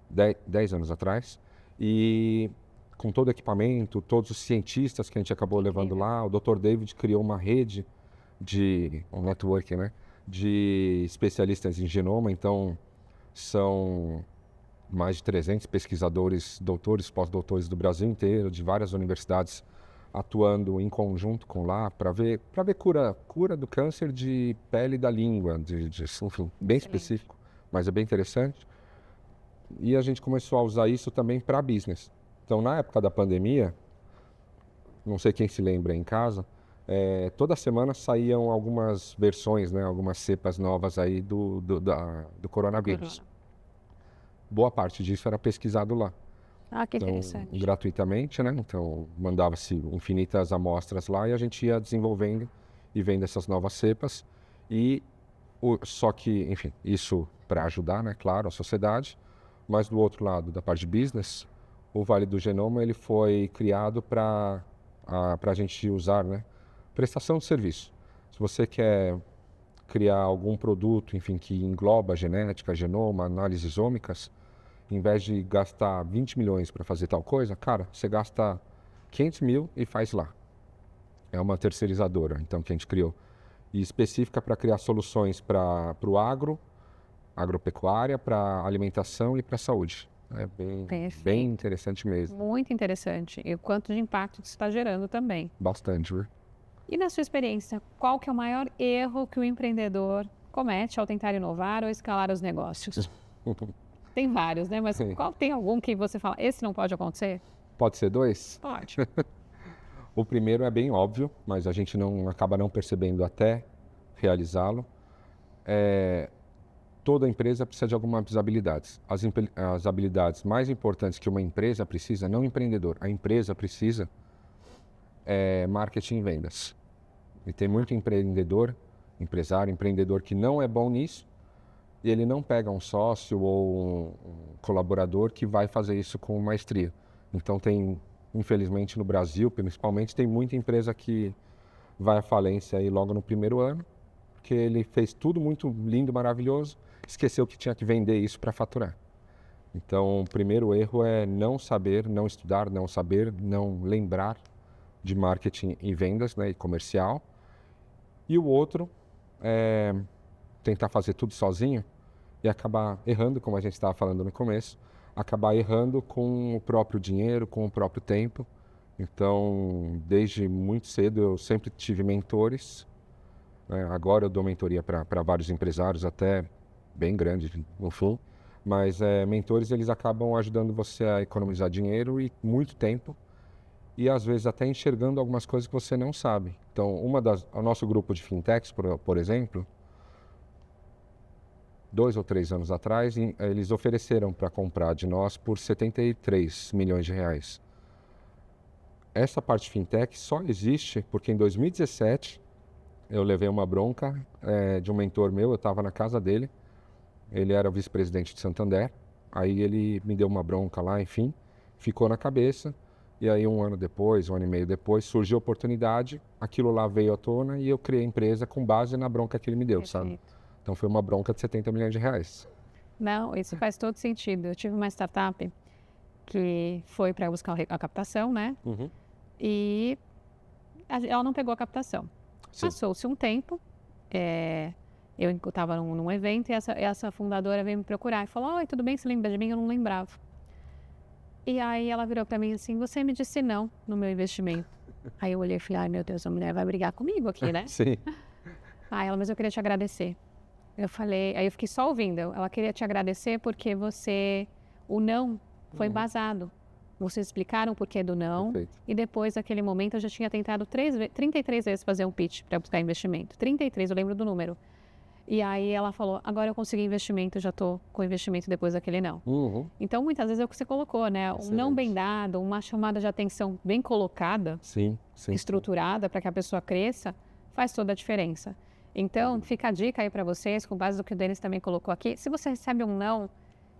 [SPEAKER 2] 10 anos atrás. E com todo o equipamento, todos os cientistas que a gente acabou levando lá, o Dr. David criou uma rede um network, né, de especialistas em genoma. Então são mais de 300 pesquisadores, doutores, pós-doutores do Brasil inteiro, de várias universidades, atuando em conjunto com lá para ver cura do câncer de pele da língua, enfim, bem específico, mas é bem interessante. E a gente começou a usar isso também para business. Então, na época da pandemia, não sei quem se lembra em casa, toda semana saíam algumas versões, né, algumas cepas novas aí do coronavírus. Boa parte disso era pesquisado lá.
[SPEAKER 1] Ah, que
[SPEAKER 2] então,
[SPEAKER 1] interessante.
[SPEAKER 2] Gratuitamente, né? Então, mandava-se infinitas amostras lá e a gente ia desenvolvendo e vendo essas novas cepas. Só que, enfim, isso para ajudar, né, claro, a sociedade. Mas do outro lado, da parte de business, o Vale do Genoma ele foi criado para a gente usar, né, prestação de serviço. Se você quer criar algum produto, enfim, que engloba genética, genoma, análises ômicas, em vez de gastar 20 milhões para fazer tal coisa, cara, você gasta 500 mil e faz lá. É uma terceirizadora, então, que a gente criou. E específica para criar soluções para o agropecuária, para alimentação e para saúde. É bem interessante mesmo.
[SPEAKER 1] Muito interessante. E o quanto de impacto isso está gerando também.
[SPEAKER 2] Bastante, viu?
[SPEAKER 1] E na sua experiência, qual que é o maior erro que o empreendedor comete ao tentar inovar ou escalar os negócios? Tem vários, né? Mas tem algum que você fala, esse não pode acontecer?
[SPEAKER 2] Pode ser 2?
[SPEAKER 1] Pode.
[SPEAKER 2] O primeiro é bem óbvio, mas a gente acaba não percebendo até realizá-lo. Toda empresa precisa de algumas habilidades. As habilidades mais importantes que uma empresa precisa, não o empreendedor, a empresa precisa, é marketing e vendas. E tem muito empreendedor que não é bom nisso, e ele não pega um sócio ou um colaborador que vai fazer isso com maestria. Então infelizmente no Brasil, principalmente, tem muita empresa que vai à falência aí logo no primeiro ano, porque ele fez tudo muito lindo, maravilhoso, esqueceu que tinha que vender isso para faturar. Então, o primeiro erro é não saber, não estudar, não saber, não lembrar de marketing e vendas, né, e comercial. E o outro é tentar fazer tudo sozinho e acabar errando, como a gente estava falando no começo, acabar errando com o próprio dinheiro, com o próprio tempo. Então, desde muito cedo eu sempre tive mentores. Agora eu dou mentoria para vários empresários, até bem grandes no fim. Mas mentores, eles acabam ajudando você a economizar dinheiro e muito tempo. E às vezes até enxergando algumas coisas que você não sabe. Então, o nosso grupo de fintechs, por exemplo, 2 ou 3 anos atrás, eles ofereceram para comprar de nós por 73 milhões de reais. Essa parte fintech só existe porque em 2017 eu levei uma bronca de um mentor meu, eu estava na casa dele, ele era o vice-presidente de Santander, aí ele me deu uma bronca lá, enfim, ficou na cabeça. E aí 1 ano depois, 1 ano e meio depois, surgiu a oportunidade, aquilo lá veio à tona e eu criei a empresa com base na bronca que ele me deu, sabe? Então foi uma bronca de 70 milhões de reais.
[SPEAKER 1] Não, isso faz todo sentido. Eu tive uma startup que foi para buscar a captação, né?
[SPEAKER 2] Uhum.
[SPEAKER 1] E ela não pegou a captação.
[SPEAKER 2] Sim.
[SPEAKER 1] Passou-se um tempo, eu estava num evento e essa fundadora veio me procurar e falou, oi, tudo bem, você lembra de mim? Eu não lembrava. E aí ela virou para mim assim, você me disse não no meu investimento. Aí eu olhei e falei, ai meu Deus, a mulher vai brigar comigo aqui, né?
[SPEAKER 2] Sim.
[SPEAKER 1] Mas eu queria te agradecer. Eu falei, aí eu fiquei só ouvindo. Ela queria te agradecer porque o não foi embasado. Vocês explicaram o porquê do não.
[SPEAKER 2] Perfeito.
[SPEAKER 1] E depois daquele momento eu já tinha tentado 33 vezes fazer um pitch para buscar investimento. 33, eu lembro do número. E aí ela falou, agora eu consegui investimento, já estou com investimento depois daquele não. Então, muitas vezes é o que você colocou, né? Um não bem dado, uma chamada de atenção bem colocada,
[SPEAKER 2] Sim.
[SPEAKER 1] estruturada para que a pessoa cresça, faz toda a diferença. Então, fica a dica aí para vocês, com base no que o Denis também colocou aqui. Se você recebe um não,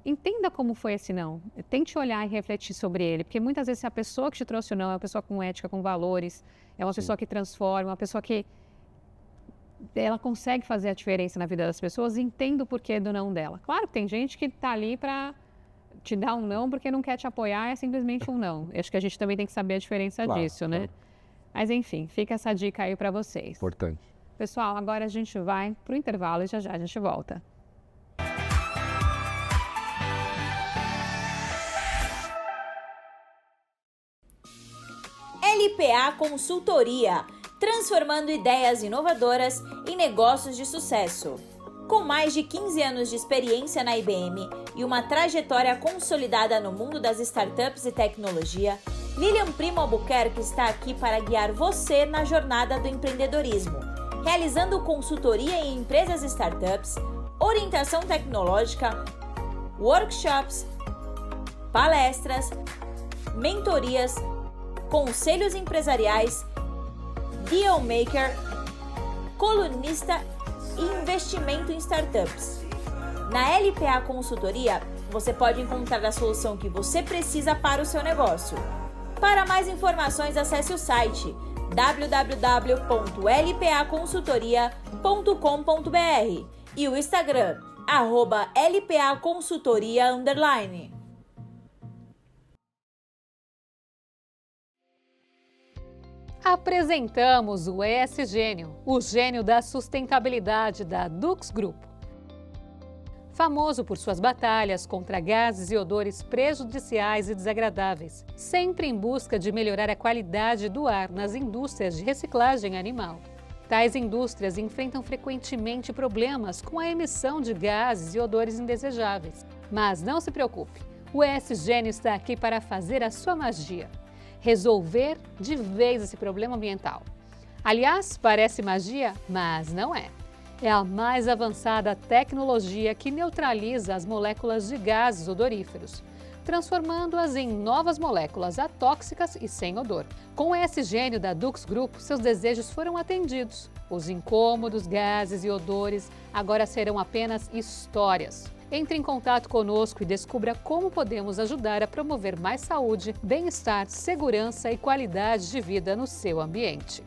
[SPEAKER 1] entenda como foi esse não. Tente olhar e refletir sobre ele. Porque muitas vezes a pessoa que te trouxe o não é uma pessoa com ética, com valores, é uma pessoa que transforma, uma pessoa que ela consegue fazer a diferença na vida das pessoas e entenda o porquê do não dela. Claro que tem gente que está ali para te dar um não porque não quer te apoiar, é simplesmente um não. Acho que a gente também tem que saber a diferença disso, né?
[SPEAKER 2] Claro.
[SPEAKER 1] Mas enfim, fica essa dica aí para vocês.
[SPEAKER 2] Importante.
[SPEAKER 1] Pessoal, agora a gente vai para o intervalo e já a gente volta.
[SPEAKER 3] LPA Consultoria, transformando ideias inovadoras em negócios de sucesso. Com mais de 15 anos de experiência na IBM e uma trajetória consolidada no mundo das startups e tecnologia, Lilian Primo Albuquerque está aqui para guiar você na jornada do empreendedorismo, realizando consultoria em empresas e startups, orientação tecnológica, workshops, palestras, mentorias, conselhos empresariais, deal maker, colunista e investimento em startups. Na LPA Consultoria, você pode encontrar a solução que você precisa para o seu negócio. Para mais informações, acesse o site www.lpaconsultoria.com.br e o Instagram, @LPAconsultoria_.
[SPEAKER 7] Apresentamos o ES Gênio, o gênio da sustentabilidade da Dux Grupo. Famoso por suas batalhas contra gases e odores prejudiciais e desagradáveis, sempre em busca de melhorar a qualidade do ar nas indústrias de reciclagem animal. Tais indústrias enfrentam frequentemente problemas com a emissão de gases e odores indesejáveis. Mas não se preocupe, o ES Gênio está aqui para fazer a sua magia. Resolver de vez esse problema ambiental. Aliás, parece magia, mas não é. É a mais avançada tecnologia que neutraliza as moléculas de gases odoríferos, transformando-as em novas moléculas atóxicas e sem odor. Com o ES Gênio da Dux Grupo, seus desejos foram atendidos. Os incômodos, gases e odores agora serão apenas histórias. Entre em contato conosco e descubra como podemos ajudar a promover mais saúde, bem-estar, segurança e qualidade de vida no seu ambiente.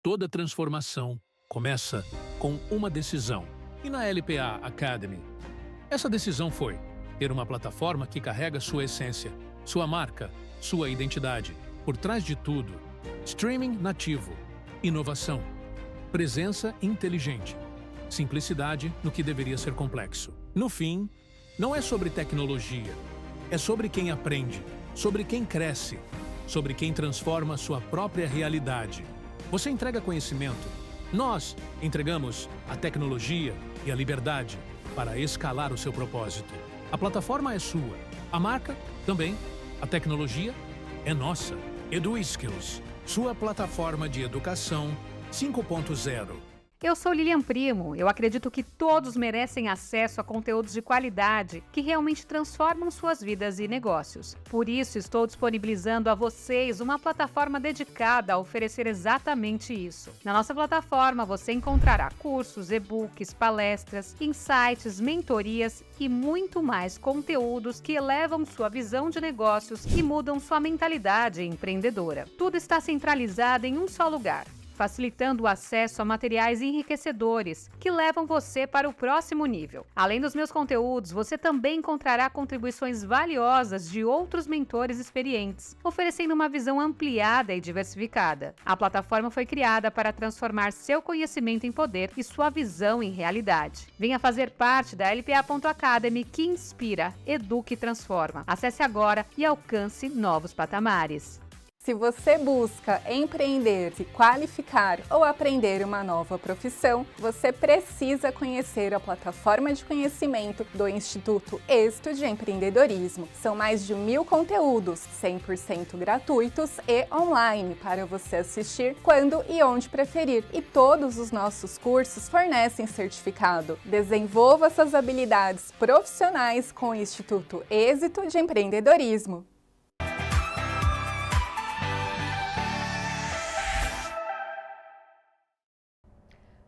[SPEAKER 5] Toda transformação começa com uma decisão. E na LPA Academy, essa decisão foi ter uma plataforma que carrega sua essência, sua marca, sua identidade. Por trás de tudo, streaming nativo, inovação, presença inteligente, simplicidade no que deveria ser complexo. No fim, não é sobre tecnologia, é sobre quem aprende, sobre quem cresce, sobre quem transforma sua própria realidade. Você entrega conhecimento, nós entregamos a tecnologia e a liberdade para escalar o seu propósito. A plataforma é sua, a marca também, a tecnologia é nossa. EduSkills, sua plataforma de educação 5.0.
[SPEAKER 1] Eu sou Lilian Primo. Eu acredito que todos merecem acesso a conteúdos de qualidade que realmente transformam suas vidas e negócios. Por isso, estou disponibilizando a vocês uma plataforma dedicada a oferecer exatamente isso. Na nossa plataforma, você encontrará cursos, e-books, palestras, insights, mentorias e muito mais conteúdos que elevam sua visão de negócios e mudam sua mentalidade empreendedora. Tudo está centralizado em um só lugar, facilitando o acesso a materiais enriquecedores que levam você para o próximo nível. Além dos meus conteúdos, você também encontrará contribuições valiosas de outros mentores experientes, oferecendo uma visão ampliada e diversificada. A plataforma foi criada para transformar seu conhecimento em poder e sua visão em realidade. Venha fazer parte da LPA.Academy, que inspira, educa e transforma. Acesse agora e alcance novos patamares.
[SPEAKER 8] Se você busca empreender, se qualificar ou aprender uma nova profissão, você precisa conhecer a plataforma de conhecimento do Instituto Êxito de Empreendedorismo. São mais de 1000 conteúdos, 100% gratuitos e online, para você assistir quando e onde preferir. E todos os nossos cursos fornecem certificado. Desenvolva suas habilidades profissionais com o Instituto Êxito de Empreendedorismo.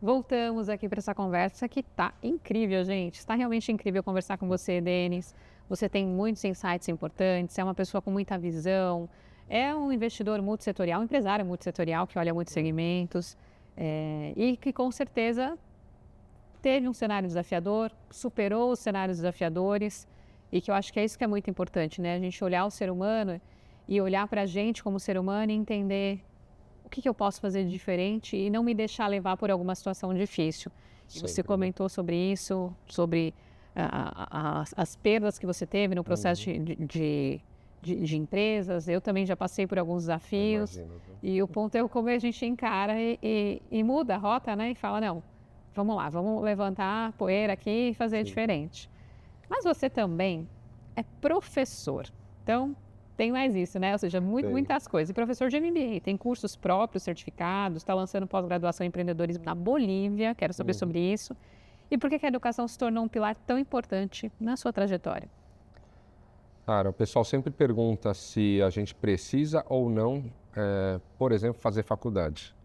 [SPEAKER 1] Voltamos aqui para essa conversa que tá incrível, gente. Está realmente incrível conversar com você, Denis. Você tem muitos insights importantes, é uma pessoa com muita visão, é um investidor multissetorial, um empresário multissetorial que olha muitos segmentos e que com certeza teve um cenário desafiador, superou os cenários desafiadores e que eu acho que é isso que é muito importante, né? A gente olhar o ser humano e olhar para a gente como ser humano e entender o que eu posso fazer de diferente e não me deixar levar por alguma situação difícil. Você comentou sobre isso, sobre as perdas que você teve no processo de empresas. Eu também já passei por alguns desafios.
[SPEAKER 2] Imagino.
[SPEAKER 1] E o ponto é como a gente encara e muda a rota, né? E fala, não, vamos lá, vamos levantar a poeira aqui e fazer diferente. Mas você também é professor. Então, tem mais isso, né? Ou seja, muitas coisas. E professor de MBA, tem cursos próprios, certificados, está lançando pós-graduação em empreendedorismo na Bolívia, quero saber sobre isso. E por que a educação se tornou um pilar tão importante na sua trajetória?
[SPEAKER 2] Cara, o pessoal sempre pergunta se a gente precisa ou não, por exemplo, fazer faculdade.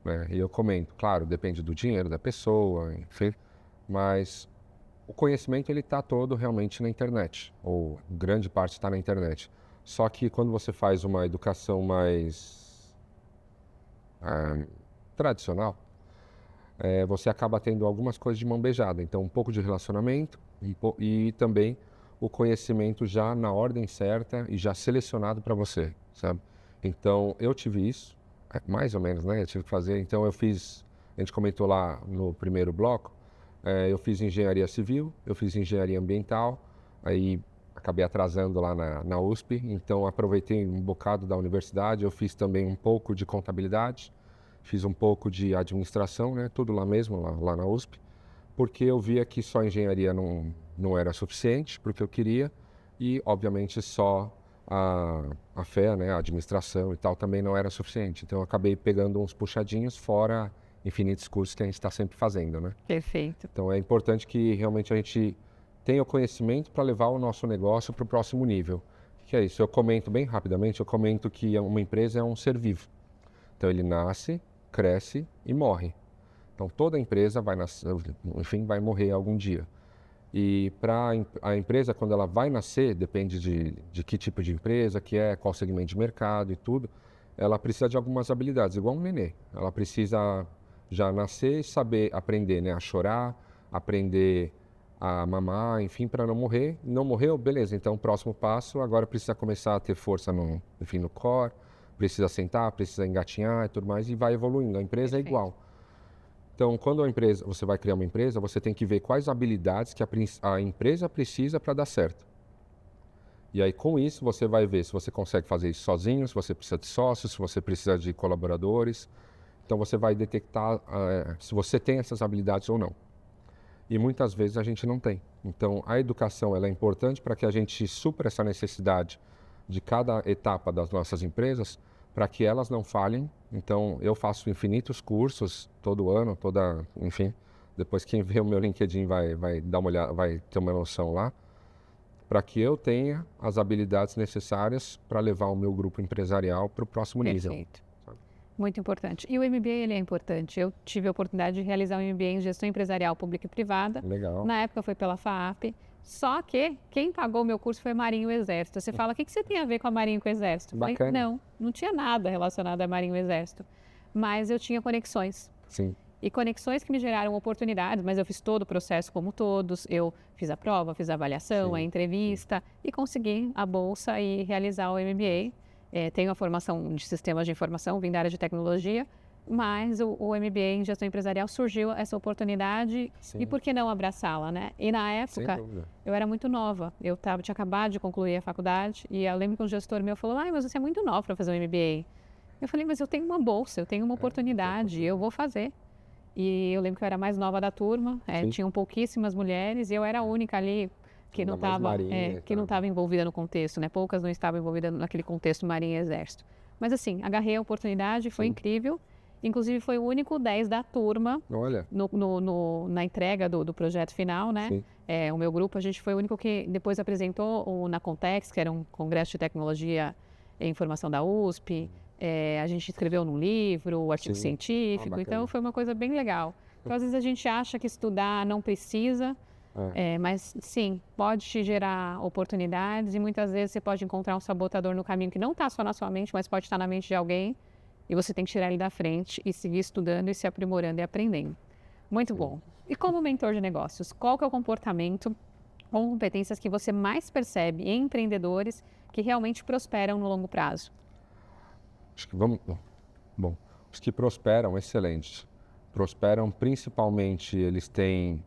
[SPEAKER 2] Né? E eu comento, claro, depende do dinheiro da pessoa, enfim, mas o conhecimento ele está todo realmente na internet, ou grande parte está na internet. Só que quando você faz uma educação mais tradicional, você acaba tendo algumas coisas de mão beijada. Então, um pouco de relacionamento e também o conhecimento já na ordem certa e já selecionado para você, sabe? Então, eu tive isso, mais ou menos, né? Eu tive que fazer. Então, a gente comentou lá no primeiro bloco, eu fiz engenharia civil, eu fiz engenharia ambiental, aí acabei atrasando lá na USP, então aproveitei um bocado da universidade, eu fiz também um pouco de contabilidade, fiz um pouco de administração, né, tudo lá mesmo, lá na USP, porque eu via que só engenharia não era suficiente para o que eu queria e, obviamente, só a fé, né, a administração e tal também não era suficiente. Então eu acabei pegando uns puxadinhos fora infinitos cursos que a gente está sempre fazendo, né?
[SPEAKER 1] Perfeito.
[SPEAKER 2] Então é importante que realmente a gente tenha o conhecimento para levar o nosso negócio para o próximo nível. O que é isso? Eu comento bem rapidamente, eu comento que uma empresa é um ser vivo. Então ele nasce, cresce e morre. Então toda empresa vai nascer, enfim, vai morrer algum dia. E para a empresa, quando ela vai nascer, depende de que tipo de empresa, qual segmento de mercado e tudo, ela precisa de algumas habilidades, igual um nenê. Ela precisa já nascer e saber aprender, né, a chorar, aprender a mamar, enfim, para não morrer. Não morreu? Beleza, então o próximo passo agora precisa começar a ter força no core, precisa sentar, precisa engatinhar e tudo mais, e vai evoluindo. A empresa é igual. Então, quando você vai criar uma empresa, você tem que ver quais habilidades que a empresa precisa para dar certo. E aí, com isso, você vai ver se você consegue fazer isso sozinho, se você precisa de sócios, se você precisa de colaboradores. Então, você vai detectar se você tem essas habilidades ou não. E muitas vezes a gente não tem. Então, a educação ela é importante para que a gente supra essa necessidade de cada etapa das nossas empresas, para que elas não falhem. Então, eu faço infinitos cursos todo ano, enfim. Depois quem vê o meu LinkedIn vai dar uma olhada, vai ter uma noção lá, para que eu tenha as habilidades necessárias para levar o meu grupo empresarial para o próximo nível.
[SPEAKER 1] Perfeito. Muito importante. E o MBA, ele é importante. Eu tive a oportunidade de realizar um MBA em Gestão Empresarial Pública e Privada.
[SPEAKER 2] Legal.
[SPEAKER 1] Na época foi pela FAAP. Só que quem pagou o meu curso foi Marinho e Exército. Você fala, o que você tem a ver com a Marinho e com o Exército? Eu falei, não tinha nada relacionado a Marinho e Exército. Mas eu tinha conexões.
[SPEAKER 2] Sim.
[SPEAKER 1] E conexões que me geraram oportunidades, mas eu fiz todo o processo como todos. Eu fiz a prova, fiz a avaliação, a entrevista e consegui a bolsa e realizar o MBA. Tenho a formação de sistemas de informação, vim da área de tecnologia, Mas o MBA em gestão empresarial surgiu essa oportunidade e por que não abraçá-la, né? E na época, eu era muito nova. Tinha acabado de concluir a faculdade e eu lembro que um gestor meu falou, mas você é muito nova para fazer um MBA. Eu falei, mas eu tenho uma bolsa, eu tenho uma oportunidade, eu vou fazer. E eu lembro que eu era a mais nova da turma, tinham pouquíssimas mulheres e eu era a única ali que não estava envolvida no contexto, né? Poucas não estavam envolvidas naquele contexto Marinha e Exército. Mas assim, agarrei a oportunidade, foi incrível. Inclusive foi o único 10 da turma na entrega do projeto final, né? O meu grupo, a gente foi o único que depois apresentou o Nacontex, que era um congresso de tecnologia e informação da USP. A gente escreveu num livro, o artigo científico, então foi uma coisa bem legal. Então, às vezes a gente acha que estudar não precisa, mas sim, pode te gerar oportunidades e muitas vezes você pode encontrar um sabotador no caminho que não está só na sua mente, mas pode estar na mente de alguém e você tem que tirar ele da frente e seguir estudando e se aprimorando e aprendendo. Muito bom. E como mentor de negócios, qual que é o comportamento ou competências que você mais percebe em empreendedores que realmente prosperam no longo prazo?
[SPEAKER 2] Acho que os que prosperam, excelentes. Prosperam principalmente, eles têm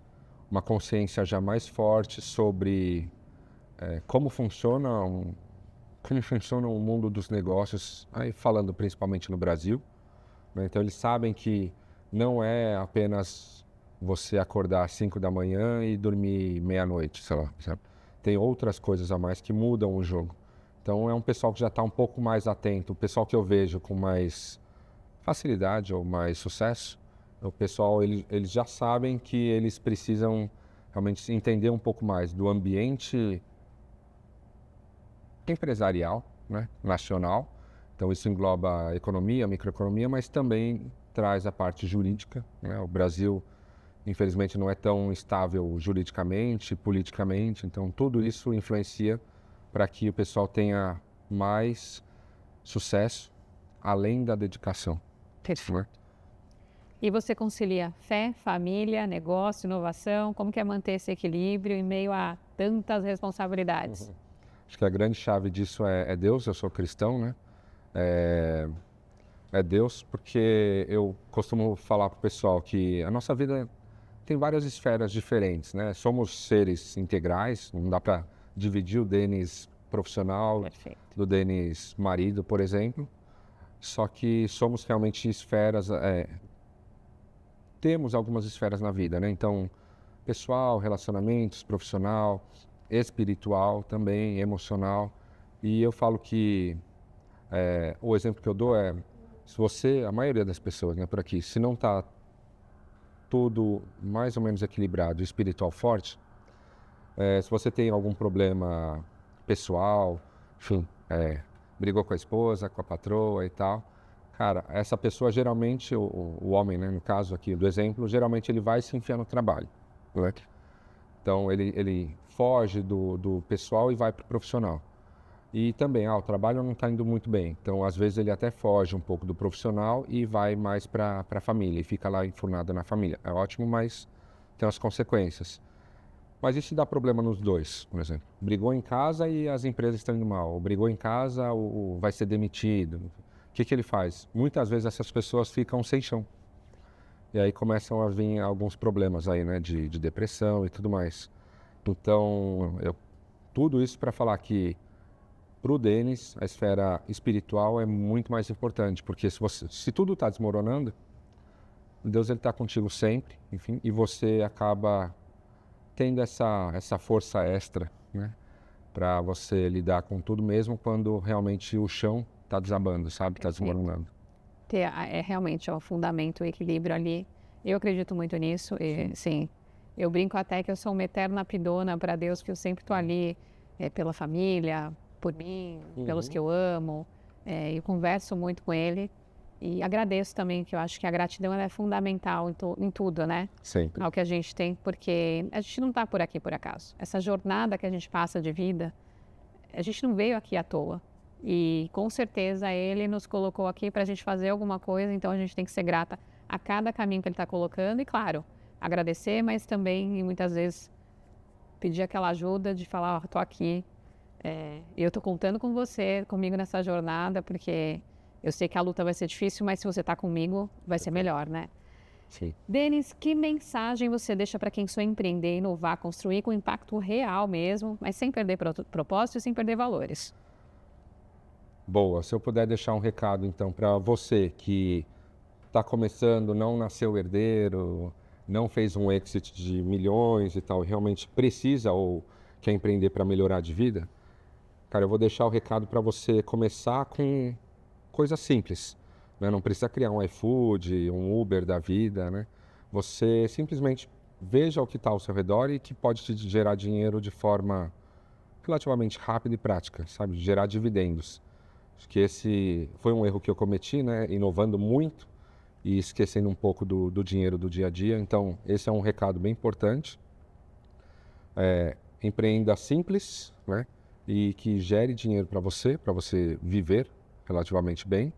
[SPEAKER 2] uma consciência já mais forte sobre como funciona o mundo dos negócios, aí falando principalmente no Brasil, né? Então eles sabem que não é apenas você acordar às 5 da manhã e dormir meia-noite, sei lá, sabe? Tem outras coisas a mais que mudam o jogo. Então é um pessoal que já está um pouco mais atento, o pessoal que eu vejo com mais facilidade ou mais sucesso, o pessoal, eles já sabem que eles precisam realmente entender um pouco mais do ambiente empresarial, né, nacional. Então isso engloba a economia, a microeconomia, mas também traz a parte jurídica, né? O Brasil, infelizmente, não é tão estável juridicamente, politicamente, então tudo isso influencia para que o pessoal tenha mais sucesso além da dedicação.
[SPEAKER 1] Perfeito. E você concilia fé, família, negócio, inovação? Como que é manter esse equilíbrio em meio a tantas responsabilidades?
[SPEAKER 2] Acho que a grande chave disso é Deus. Eu sou cristão, né? É Deus, porque eu costumo falar para o pessoal que a nossa vida tem várias esferas diferentes, né? Somos seres integrais, não dá para dividir o Denis profissional do Denis marido, por exemplo. Só que somos realmente esferas, temos algumas esferas na vida, né? Então, pessoal, relacionamentos, profissional, espiritual também, emocional. E eu falo que o exemplo que eu dou se você, a maioria das pessoas, né, por aqui, se não está tudo mais ou menos equilibrado, espiritual forte, se você tem algum problema pessoal, enfim, brigou com a esposa, com a patroa e tal, cara, essa pessoa geralmente, o homem, né, no caso aqui do exemplo, geralmente ele vai se enfiar no trabalho, né? Então ele foge do pessoal e vai para o profissional. E também, o trabalho não está indo muito bem, então às vezes ele até foge um pouco do profissional e vai mais para a família e fica lá enfurnado na família. É ótimo, mas tem as consequências. Mas e se dá problema nos dois, por exemplo? Brigou em casa e as empresas estão indo mal. Ou brigou em casa, vai ser demitido. O que ele faz? Muitas vezes essas pessoas ficam sem chão. E aí começam a vir alguns problemas aí, né? De depressão e tudo mais. Então, tudo isso para falar que para o Denis, a esfera espiritual é muito mais importante. Porque se tudo está desmoronando, Deus está contigo sempre, enfim, e você acaba tendo essa força extra, né, para você lidar com tudo mesmo quando realmente o chão está desabando, sabe, está desmoronando.
[SPEAKER 1] Realmente o fundamento, o equilíbrio ali. Eu acredito muito nisso. E, sim, eu brinco até que eu sou uma eterna pidona para Deus, que eu sempre estou ali pela família, por mim, pelos que eu amo. Eu converso muito com Ele. E agradeço também, que eu acho que a gratidão ela é fundamental em tudo, né?
[SPEAKER 2] Sempre.
[SPEAKER 1] Ao que a gente tem, porque a gente não está por aqui por acaso. Essa jornada que a gente passa de vida, a gente não veio aqui à toa. E com certeza Ele nos colocou aqui para a gente fazer alguma coisa, então a gente tem que ser grata a cada caminho que Ele está colocando e, claro, agradecer, mas também, e muitas vezes, pedir aquela ajuda de falar, estou aqui, eu estou contando com você, comigo nessa jornada, porque Eu sei que a luta vai ser difícil, mas se você está comigo, vai ser melhor, né?
[SPEAKER 2] Sim.
[SPEAKER 1] Denis, que mensagem você deixa para quem sonha empreender, inovar, construir com impacto real mesmo, mas sem perder propósito e sem perder valores?
[SPEAKER 2] Boa, se eu puder deixar um recado então para você que está começando, não nasceu herdeiro, não fez um exit de milhões e tal, realmente precisa ou quer empreender para melhorar de vida, cara, eu vou deixar o recado para você começar com coisas simples, né? Não precisa criar um iFood, um Uber da vida, né? Você simplesmente veja o que está ao seu redor e que pode te gerar dinheiro de forma relativamente rápida e prática, sabe? Gerar dividendos. Acho que esse foi um erro que eu cometi, né? Inovando muito e esquecendo um pouco do dinheiro do dia a dia. Então, esse é um recado bem importante. Empreenda simples, né? E que gere dinheiro para você viver relativamente bem.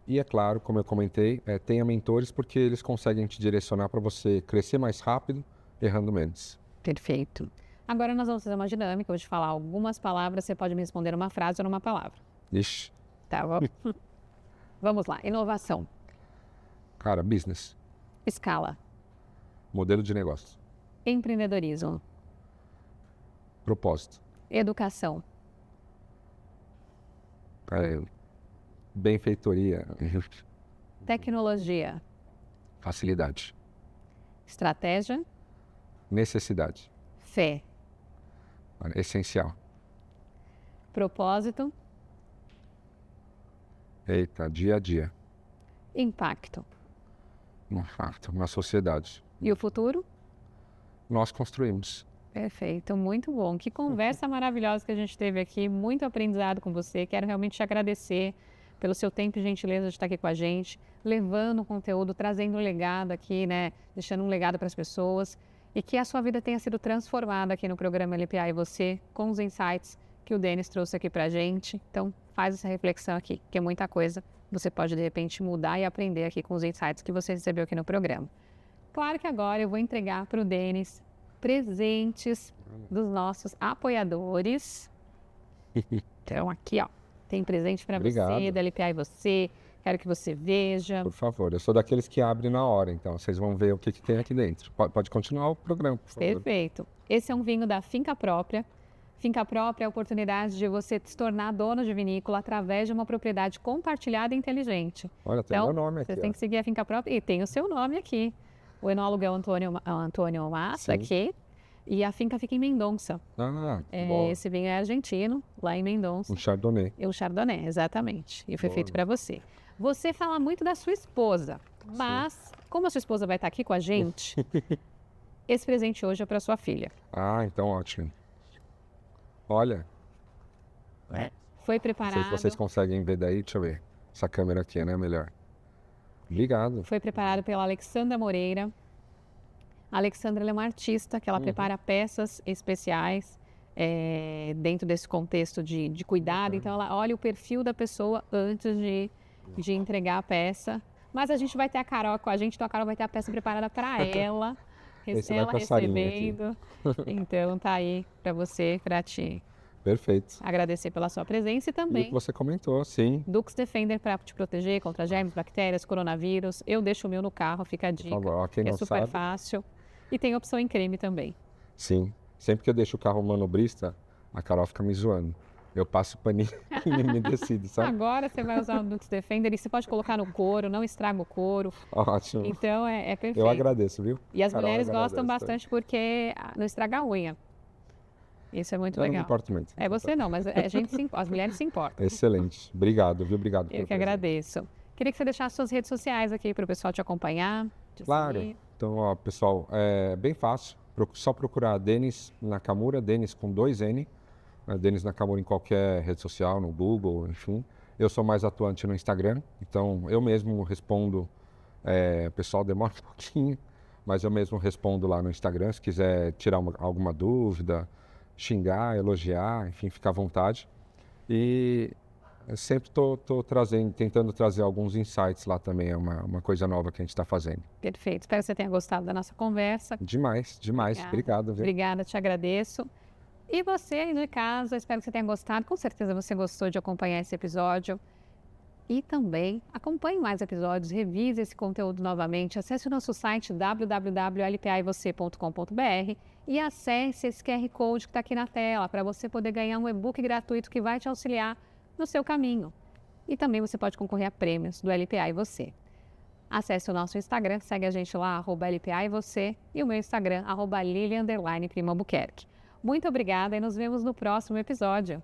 [SPEAKER 2] E é claro, como eu comentei, tenha mentores porque eles conseguem te direcionar para você crescer mais rápido, errando menos.
[SPEAKER 1] Perfeito. Agora nós vamos fazer uma dinâmica, eu vou te falar algumas palavras, você pode me responder uma frase ou numa palavra.
[SPEAKER 2] Ixi,
[SPEAKER 1] Tá bom? Vamos lá. Inovação.
[SPEAKER 2] cara, business,
[SPEAKER 1] Escala.
[SPEAKER 2] modelo de negócio,
[SPEAKER 1] Empreendedorismo.
[SPEAKER 2] propósito,
[SPEAKER 1] Educação.
[SPEAKER 2] benfeitoria,
[SPEAKER 1] Tecnologia.
[SPEAKER 2] facilidade,
[SPEAKER 1] Estratégia.
[SPEAKER 2] necessidade,
[SPEAKER 1] Fé.
[SPEAKER 2] essencial.
[SPEAKER 1] Propósito.
[SPEAKER 2] Eita, dia a dia,
[SPEAKER 1] Impacto.
[SPEAKER 2] um fato, uma sociedade.
[SPEAKER 1] E o futuro?
[SPEAKER 2] Nós construímos.
[SPEAKER 1] Perfeito, muito bom. Que conversa maravilhosa que a gente teve aqui, muito aprendizado com você. Quero realmente te agradecer pelo seu tempo e gentileza de estar aqui com a gente, levando o conteúdo, trazendo um legado aqui, né? Deixando um legado para as pessoas e que a sua vida tenha sido transformada aqui no programa LPA e você, com os insights que o Denis trouxe aqui para a gente. Então, faz essa reflexão aqui, que é muita coisa. Você pode, de repente, mudar e aprender aqui com os insights que você recebeu aqui no programa. Claro que agora eu vou entregar para o Denis presentes dos nossos apoiadores. Então, aqui, ó, tem presente para você,
[SPEAKER 2] Obrigado.
[SPEAKER 1] da LPA e você. Quero que você veja.
[SPEAKER 2] Por favor, eu sou daqueles que abrem na hora, então vocês vão ver o que tem aqui dentro. Pode continuar o programa, por favor.
[SPEAKER 1] Perfeito. Esse é um vinho da Finca Própria. Finca Própria é a oportunidade de você se tornar dono de vinícola através de uma propriedade compartilhada e inteligente.
[SPEAKER 2] Olha, tem
[SPEAKER 1] Então,
[SPEAKER 2] meu nome aqui.
[SPEAKER 1] você tem
[SPEAKER 2] Ó.
[SPEAKER 1] que seguir a Finca Própria e tem o seu nome aqui. O enólogo é o Antônio Massa
[SPEAKER 2] Sim.
[SPEAKER 1] aqui. E a finca fica em Mendonça.
[SPEAKER 2] Ah, bom.
[SPEAKER 1] Esse vinho é argentino, lá em Mendonça.
[SPEAKER 2] Um Chardonnay.
[SPEAKER 1] E o Chardonnay, exatamente. E foi
[SPEAKER 2] Boa.
[SPEAKER 1] feito para você. Você fala muito da sua esposa, mas como a sua esposa vai estar aqui com a gente, esse presente hoje é para sua filha.
[SPEAKER 2] Ah, então ótimo. Olha,
[SPEAKER 1] Foi
[SPEAKER 2] não sei
[SPEAKER 1] preparado,
[SPEAKER 2] se vocês conseguem ver daí, deixa eu ver. Essa câmera aqui, né, melhor. Obrigado.
[SPEAKER 1] foi preparado pela Alexandra Moreira. A Alexandra ela é uma artista que ela prepara peças especiais dentro desse contexto de cuidado. Então, ela olha o perfil da pessoa antes de entregar a peça. Mas a gente vai ter a Carol com a gente, então a Carol vai ter a peça preparada para ela.
[SPEAKER 2] Esse vai
[SPEAKER 1] Ela
[SPEAKER 2] passarinho aqui.
[SPEAKER 1] recebendo. Então, tá aí para você, para te
[SPEAKER 2] Perfeito.
[SPEAKER 1] agradecer pela sua presença e
[SPEAKER 2] E o
[SPEAKER 1] também
[SPEAKER 2] que você comentou, sim.
[SPEAKER 1] Dux Defender para te proteger contra germes, bactérias, coronavírus. Eu deixo o meu no carro, fica a dica.
[SPEAKER 2] Por favor, ó, quem
[SPEAKER 1] É
[SPEAKER 2] não
[SPEAKER 1] super
[SPEAKER 2] sabe.
[SPEAKER 1] fácil. E tem opção em creme também.
[SPEAKER 2] Sim. Sempre que eu deixo o carro manobrista, a Carol fica me zoando. Eu passo o paninho e me decido, sabe?
[SPEAKER 1] Agora você vai usar o Dux Defender e você pode colocar no couro, não estraga o couro.
[SPEAKER 2] Ótimo.
[SPEAKER 1] Então é perfeito.
[SPEAKER 2] Eu agradeço, viu?
[SPEAKER 1] E as
[SPEAKER 2] Carol,
[SPEAKER 1] mulheres
[SPEAKER 2] eu
[SPEAKER 1] gostam
[SPEAKER 2] agradeço.
[SPEAKER 1] bastante porque não estraga a unha. Isso é muito
[SPEAKER 2] Eu não me
[SPEAKER 1] legal.
[SPEAKER 2] importo muito.
[SPEAKER 1] É você não, mas a gente as mulheres se importam.
[SPEAKER 2] Excelente. Obrigado, viu? Obrigado
[SPEAKER 1] Eu
[SPEAKER 2] pelo
[SPEAKER 1] que
[SPEAKER 2] presente.
[SPEAKER 1] agradeço. Queria que você deixasse suas redes sociais aqui para o pessoal te acompanhar. Te
[SPEAKER 2] Claro.
[SPEAKER 1] seguir.
[SPEAKER 2] Então, ó, pessoal, é bem fácil. Só procurar Denis Nakamura, Denis com 2 N. Denis Nakamura em qualquer rede social, no Google, enfim. Eu sou mais atuante no Instagram, então eu mesmo respondo. O pessoal demora um pouquinho, mas eu mesmo respondo lá no Instagram. Se quiser tirar alguma dúvida, xingar, elogiar, enfim, fica à vontade. E eu sempre estou tentando trazer alguns insights lá também, é uma coisa nova que a gente está fazendo.
[SPEAKER 1] Perfeito. Espero que você tenha gostado da nossa conversa.
[SPEAKER 2] Demais, demais. Obrigado, viu?
[SPEAKER 1] Obrigada, te agradeço. E você aí de casa, espero que você tenha gostado. Com certeza você gostou de acompanhar esse episódio. E também acompanhe mais episódios, revise esse conteúdo novamente, acesse o nosso site www.lpaevocê.com.br e acesse esse QR Code que está aqui na tela para você poder ganhar um e-book gratuito que vai te auxiliar no seu caminho. E também você pode concorrer a prêmios do LPA e Você. Acesse o nosso Instagram, segue a gente lá, @LPA e Você, e o meu Instagram, @Lili_Primo Albuquerque. Muito obrigada e nos vemos no próximo episódio.